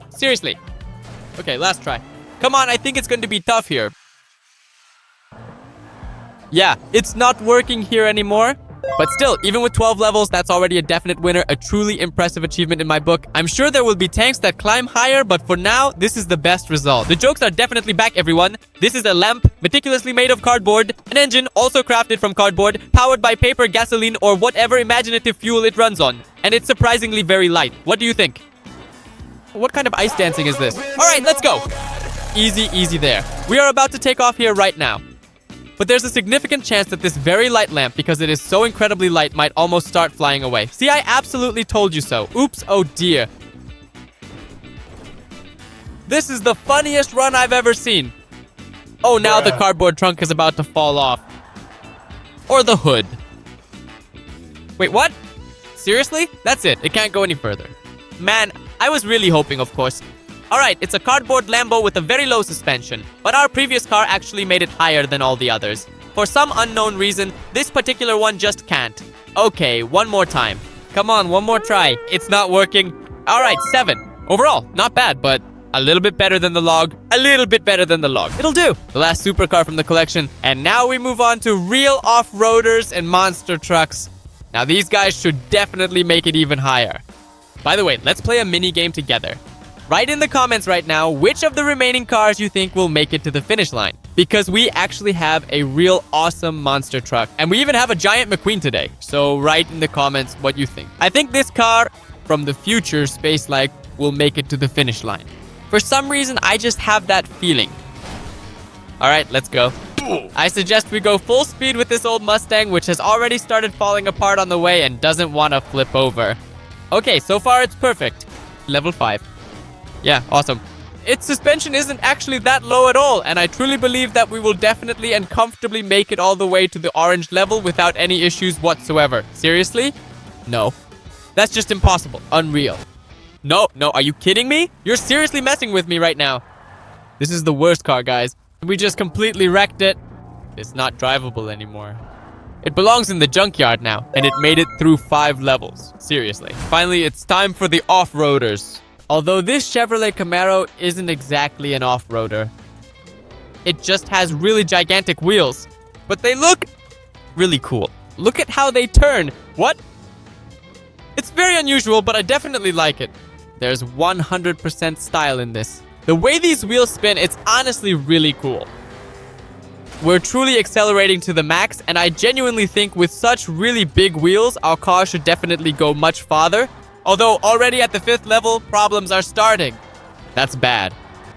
Seriously. Okay, last try. Come on, I think it's going to be tough here. Yeah, it's not working here anymore. But still, even with 12 levels, that's already a definite winner, a truly impressive achievement in my book. I'm sure there will be tanks that climb higher, but for now, this is the best result. The jokes are definitely back, everyone. This is a lamp, meticulously made of cardboard, an engine, also crafted from cardboard, powered by paper, gasoline, or whatever imaginative fuel it runs on. And it's surprisingly very light. What do you think? What kind of ice dancing is this? All right, let's go. Easy, easy there. We are about to take off here right now. But there's a significant chance that this very light lamp, because it is so incredibly light, might almost start flying away. See, I absolutely told you so. Oops, oh dear. This is the funniest run I've ever seen. Oh, now the cardboard trunk is about to fall off. Or the hood. Wait, what? Seriously? That's it. It can't go any further. Man, I was really hoping, of course. Alright, it's a cardboard Lambo with a very low suspension, but our previous car actually made it higher than all the others. For some unknown reason, this particular one just can't. Okay, one more time. Come on, one more try. It's not working. Alright, 7. Overall, not bad, but a little bit better than the log. A little bit better than the log. It'll do. The last supercar from the collection. And now we move on to real off-roaders and monster trucks. Now these guys should definitely make it even higher. By the way, let's play a mini game together. Write in the comments right now which of the remaining cars you think will make it to the finish line. Because we actually have a real awesome monster truck. And we even have a giant McQueen today. So write in the comments what you think. I think this car from the future space-like will make it to the finish line. For some reason, I just have that feeling. Alright, let's go. I suggest we go full speed with this old Mustang, which has already started falling apart on the way and doesn't want to flip over. Okay, so far it's perfect. Level 5. Yeah, awesome. Its suspension isn't actually that low at all, and I truly believe that we will definitely and comfortably make it all the way to the orange level without any issues whatsoever. Seriously? No. That's just impossible. Unreal. No, are you kidding me? You're seriously messing with me right now. This is the worst car, guys. We just completely wrecked it. It's not drivable anymore. It belongs in the junkyard now, and it made it through 5 levels. Seriously. Finally, it's time for the off-roaders. Although this Chevrolet Camaro isn't exactly an off-roader. It just has really gigantic wheels. But they look really cool. Look at how they turn. What? It's very unusual, but I definitely like it. There's 100% style in this. The way these wheels spin, it's honestly really cool. We're truly accelerating to the max, and I genuinely think with such really big wheels, our car should definitely go much farther. Although already at the 5th level, problems are starting. That's bad.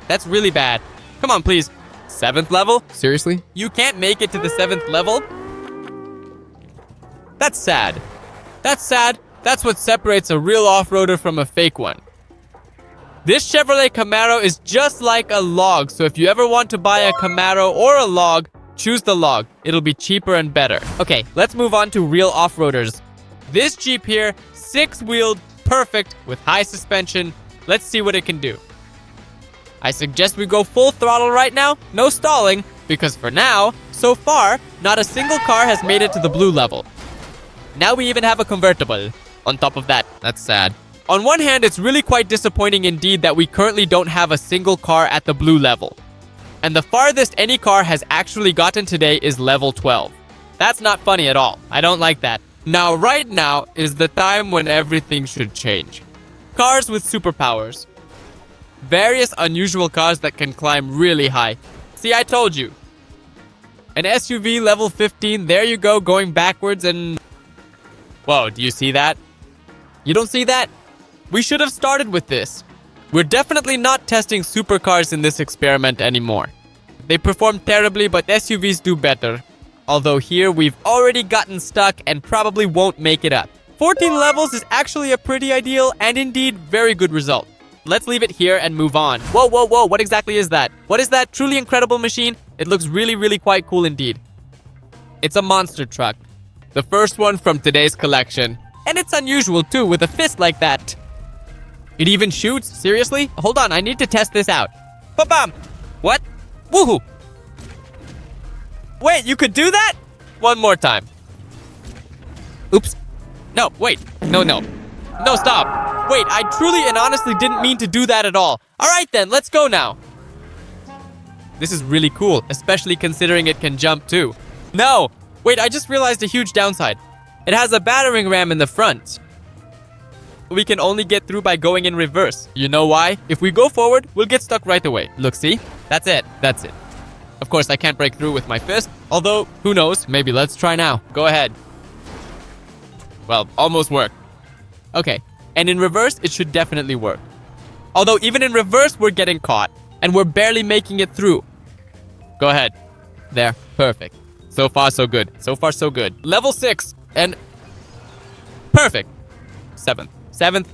That's really bad. Come on, please. 7th level? Seriously? You can't make it to the 7th level? That's sad. That's sad. That's what separates a real off-roader from a fake one. This Chevrolet Camaro is just like a log, so if you ever want to buy a Camaro or a log, choose the log. It'll be cheaper and better. Okay, let's move on to real off-roaders. This Jeep here, 6-wheeled, perfect, with high suspension. Let's see what it can do. I suggest we go full throttle right now, no stalling, because for now, so far, not a single car has made it to the blue level. Now we even have a convertible. On top of that, that's sad. On one hand, it's really quite disappointing indeed that we currently don't have a single car at the blue level. And the farthest any car has actually gotten today is level 12. That's not funny at all. I don't like that. Now, right now is the time when everything should change. Cars with superpowers. Various unusual cars that can climb really high. See, I told you. An SUV level 15, there you go, going backwards and... Whoa, do you see that? You don't see that? We should have started with this. We're definitely not testing supercars in this experiment anymore. They perform terribly, but SUVs do better. Although here, we've already gotten stuck and probably won't make it up. 14 levels is actually a pretty ideal and indeed very good result. Let's leave it here and move on. Whoa, what exactly is that? What is that truly incredible machine? It looks really quite cool indeed. It's a monster truck. The first one from today's collection. And it's unusual too, with a fist like that. It even shoots? Seriously? Hold on, I need to test this out. Ba-bam! What? Woohoo! Wait, you could do that? One more time. Oops. No, wait. No. No, stop. Wait, I truly and honestly didn't mean to do that at all. Alright then, let's go now. This is really cool, especially considering it can jump too. No! Wait, I just realized a huge downside. It has a battering ram in the front. We can only get through by going in reverse. You know why? If we go forward, we'll get stuck right away. Look, see? That's it. Of course, I can't break through with my fist. Although, who knows? Maybe let's try now. Go ahead. Well, almost worked. Okay. And in reverse, it should definitely work. Although even in reverse, we're getting caught. And we're barely making it through. Go ahead. There. Perfect. So far, so good. So far, so good. Level 6. And perfect. 7th. 7th.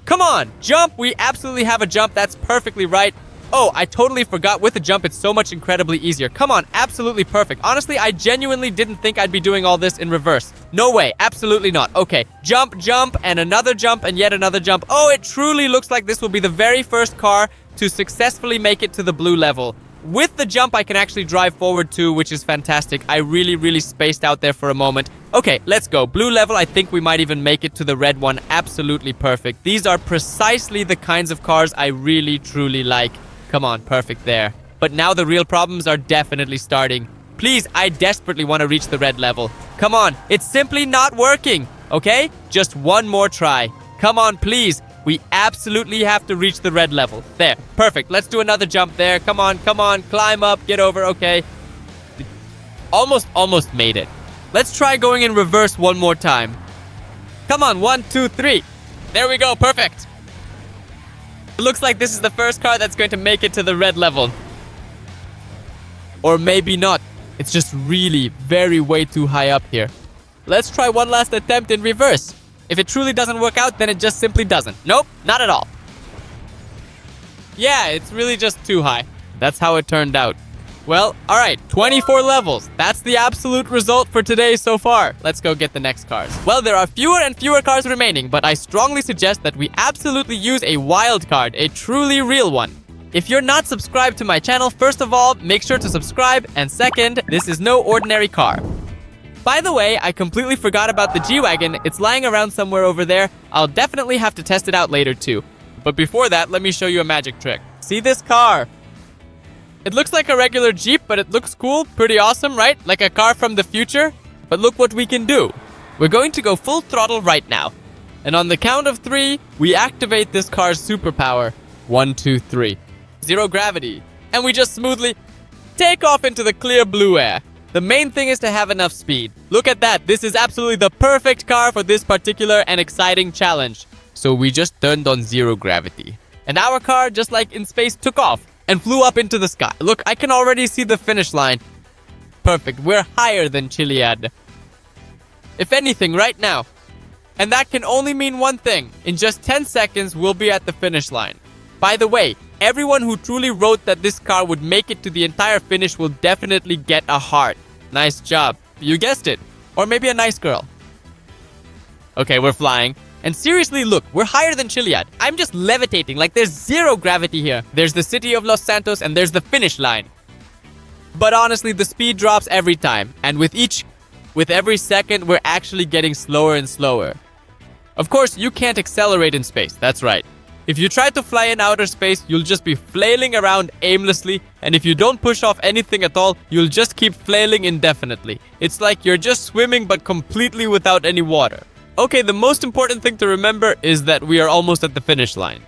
Come on. Jump. We absolutely have a jump. That's perfectly right. Oh, I totally forgot. With a jump, it's so much incredibly easier. Come on. Absolutely perfect. Honestly, I genuinely didn't think I'd be doing all this in reverse. No way. Absolutely not. Okay. Jump, jump, and another jump, and yet another jump. Oh, it truly looks like this will be the very first car to successfully make it to the blue level. With the jump, I can actually drive forward too, which is fantastic. I really spaced out there for a moment. Okay, let's go. Blue level, I think we might even make it to the red one. Absolutely perfect. These are precisely the kinds of cars I really, truly like. Come on, perfect there. But now the real problems are definitely starting. Please, I desperately want to reach the red level. Come on, it's simply not working. Okay? Just one more try. Come on, please. We absolutely have to reach the red level. There. Perfect. Let's do another jump there. Come on, come on. Climb up. Get over. Okay. Almost made it. Let's try going in reverse one more time. Come on. 1, 2, 3. There we go. Perfect. It looks like this is the first car that's going to make it to the red level. Or maybe not. It's just really way too high up here. Let's try one last attempt in reverse. If it truly doesn't work out, then it just simply doesn't. Nope, not at all. Yeah, it's really just too high. That's how it turned out. Well, alright, 24 levels. That's the absolute result for today so far. Let's go get the next cars. Well, there are fewer and fewer cars remaining, but I strongly suggest that we absolutely use a wild card, a truly real one. If you're not subscribed to my channel, first of all, make sure to subscribe, and second, this is no ordinary car. By the way, I completely forgot about the G-Wagon. It's lying around somewhere over there. I'll definitely have to test it out later too. But before that, let me show you a magic trick. See this car? It looks like a regular Jeep, but it looks cool. Pretty awesome, right? Like a car from the future. But look what we can do. We're going to go full throttle right now. And on the count of 3, we activate this car's superpower. 1, 2, 3. 0 gravity. And we just smoothly take off into the clear blue air. The main thing is to have enough speed. Look at that. This is absolutely the perfect car for this particular and exciting challenge. So we just turned on 0 gravity. And our car, just like in space, took off and flew up into the sky. Look, I can already see the finish line. Perfect. We're higher than Chiliad. If anything, right now. And that can only mean one thing. In just 10 seconds, we'll be at the finish line. By the way, everyone who truly wrote that this car would make it to the entire finish will definitely get a heart. Nice job. You guessed it. Or maybe a nice girl. Okay, we're flying. And seriously, look, we're higher than Chiliad. I'm just levitating, like there's 0 gravity here. There's the city of Los Santos and there's the finish line. But honestly, the speed drops every time. And with every second, we're actually getting slower and slower. Of course, you can't accelerate in space. That's right. If you try to fly in outer space, you'll just be flailing around aimlessly, and if you don't push off anything at all, you'll just keep flailing indefinitely. It's like you're just swimming but completely without any water. Okay, the most important thing to remember is that we are almost at the finish line.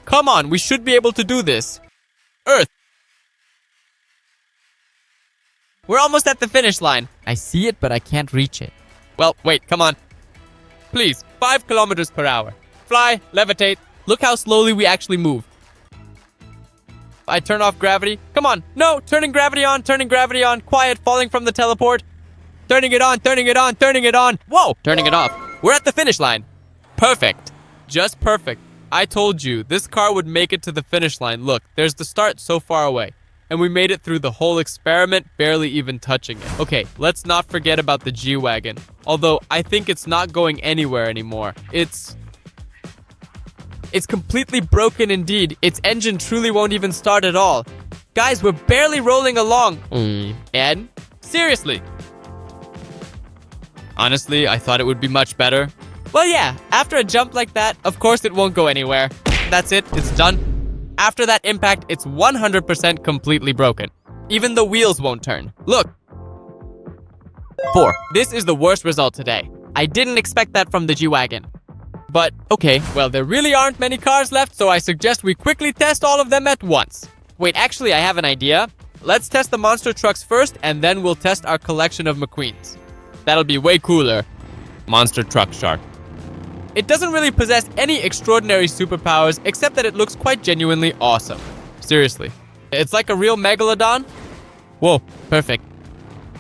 Come on, we should be able to do this. Earth. We're almost at the finish line. I see it, but I can't reach it. Well, wait, come on. Please, 5 kilometers per hour. Fly, levitate. Look how slowly we actually move. I turn off gravity. Come on. No, turning gravity on, turning gravity on. Quiet, falling from the teleport. Turning it on, turning it on, turning it on. Whoa, turning it off. We're at the finish line. Perfect. Just perfect. I told you, this car would make it to the finish line. Look, there's the start so far away. And we made it through the whole experiment, barely even touching it. Okay, let's not forget about the G-Wagon. Although, I think it's not going anywhere anymore. It's completely broken indeed. Its engine truly won't even start at all. Guys, we're barely rolling along. And? Seriously. Honestly, I thought it would be much better. Well, yeah, after a jump like that, of course it won't go anywhere. That's it, it's done. After that impact, it's 100% completely broken. Even the wheels won't turn. Look. 4. This is the worst result today. I didn't expect that from the G-Wagon. But, okay, well, there really aren't many cars left, so I suggest we quickly test all of them at once. Wait, actually, I have an idea. Let's test the monster trucks first, and then we'll test our collection of McQueens. That'll be way cooler. Monster truck shark. it doesn't really possess any extraordinary superpowers except that it looks quite genuinely awesome. Seriously. It's like a real Megalodon. Whoa, perfect.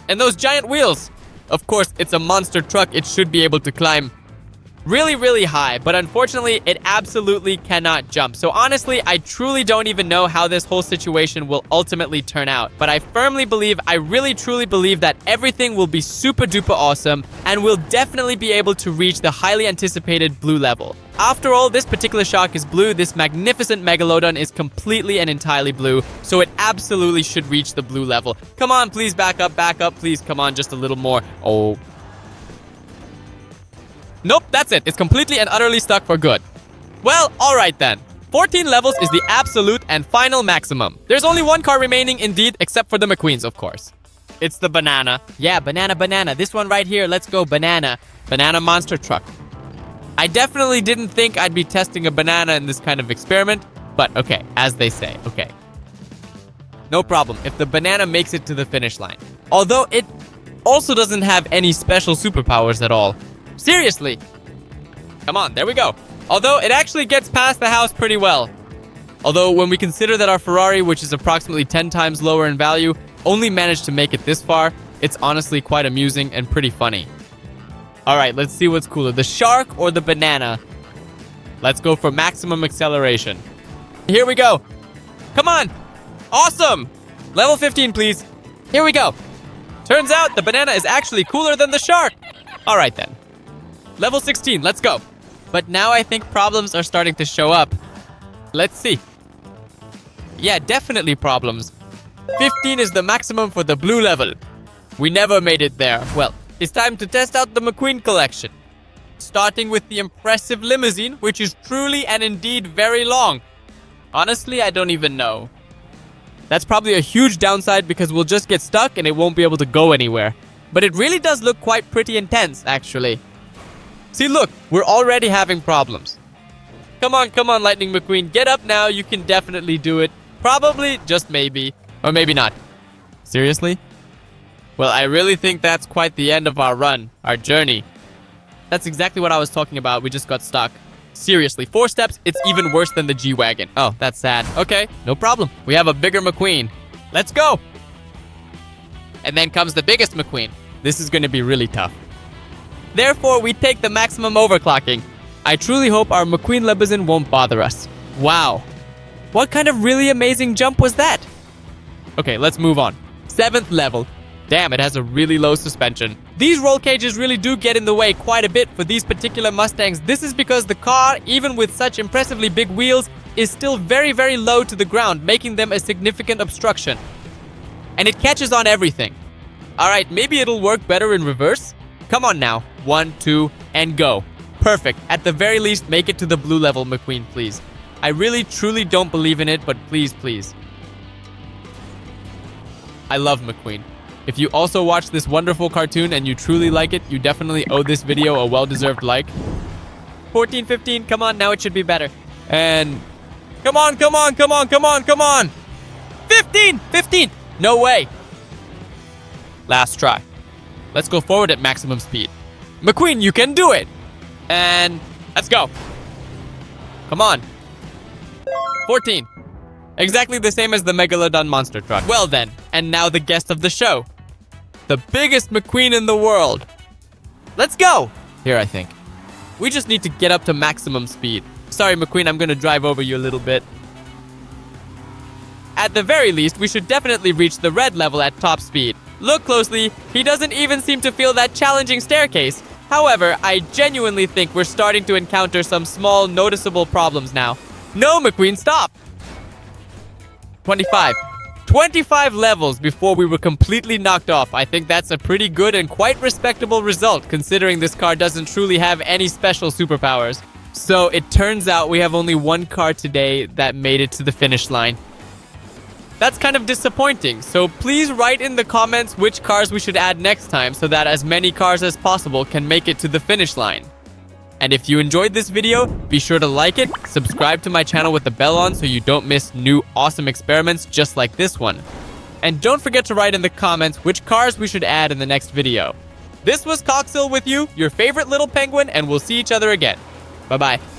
And those giant wheels. Of course, it's a monster truck. It should be able to climb really, really high, but unfortunately, it absolutely cannot jump. So honestly, I truly don't even know how this whole situation will ultimately turn out. But I firmly believe, I really truly believe that everything will be super duper awesome and we'll definitely be able to reach the highly anticipated blue level. After all, this particular shark is blue. This magnificent Megalodon is completely and entirely blue, so it absolutely should reach the blue level. Come on, please back up, please. Come on, just a little more. Oh. Nope, that's it. It's completely and utterly stuck for good. Well, alright then. 14 levels is the absolute and final maximum. There's only one car remaining indeed, except for the McQueens, of course. It's the banana. Yeah, banana. This one right here. Let's go, banana. Banana monster truck. I definitely didn't think I'd be testing a banana in this kind of experiment, but okay, as they say, okay. No problem if the banana makes it to the finish line. Although it also doesn't have any special superpowers at all. Seriously. Come on, there we go. Although it actually gets past the house pretty well. Although when we consider that our Ferrari, which is approximately 10 times lower in value, only managed to make it this far, it's honestly quite amusing and pretty funny. Alright, let's see what's cooler, the shark or the banana. Let's go for maximum acceleration. Here we go. Come on. Awesome. Level 15, please. Here we go. Turns out the banana is actually cooler than the shark. Alright then. Level 16, let's go. But now I think problems are starting to show up. Let's see. Yeah, definitely problems. 15 is the maximum for the blue level. We never made it there. Well, it's time to test out the McQueen collection. Starting with the impressive limousine, which is truly and indeed very long. Honestly, I don't even know. That's probably a huge downside because we'll just get stuck and it won't be able to go anywhere. But it really does look quite pretty intense, actually. See, look, we're already having problems. Come on, Lightning McQueen. Get up now. You can definitely do it. Probably, just maybe. Or maybe not. Seriously? Well, I really think that's quite the end of our run, our journey. That's exactly what I was talking about. We just got stuck. Seriously, 4 steps, it's even worse than the G-Wagon. Oh, that's sad. Okay, no problem. We have a bigger McQueen. Let's go! And then comes the biggest McQueen. This is going to be really tough. Therefore, we take the maximum overclocking. I truly hope our McQueen limousine won't bother us. Wow. What kind of really amazing jump was that? Okay, let's move on. 7th level. Damn, it has a really low suspension. These roll cages really do get in the way quite a bit for these particular Mustangs. This is because the car, even with such impressively big wheels, is still very, very low to the ground, making them a significant obstruction. And it catches on everything. Alright, maybe it'll work better in reverse? Come on now. 1, 2, and go. Perfect. At the very least, make it to the blue level, McQueen, please. I really, truly don't believe in it, but please, please. I love McQueen. If you also watch this wonderful cartoon and you truly like it, you definitely owe this video a well-deserved like. 14, 15, come on, now it should be better. And come on. 15! No way. Last try. Let's go forward at maximum speed. McQueen, you can do it. And let's go. Come on. 14. Exactly the same as the Megalodon monster truck. Well then, and now the guest of the show. The biggest McQueen in the world. Let's go! Here, I think. We just need to get up to maximum speed. Sorry, McQueen, I'm gonna drive over you a little bit. At the very least, we should definitely reach the red level at top speed. Look closely, he doesn't even seem to feel that challenging staircase. However, I genuinely think we're starting to encounter some small, noticeable problems now. No, McQueen, stop! 25. 25 levels before we were completely knocked off. I think that's a pretty good and quite respectable result, considering this car doesn't truly have any special superpowers. So it turns out we have only one car today that made it to the finish line. That's kind of disappointing, so please write in the comments which cars we should add next time so that as many cars as possible can make it to the finish line. And if you enjoyed this video, be sure to like it, subscribe to my channel with the bell on so you don't miss new awesome experiments just like this one. And don't forget to write in the comments which cars we should add in the next video. This was Coxel with you, your favorite little penguin, and we'll see each other again. Bye-bye.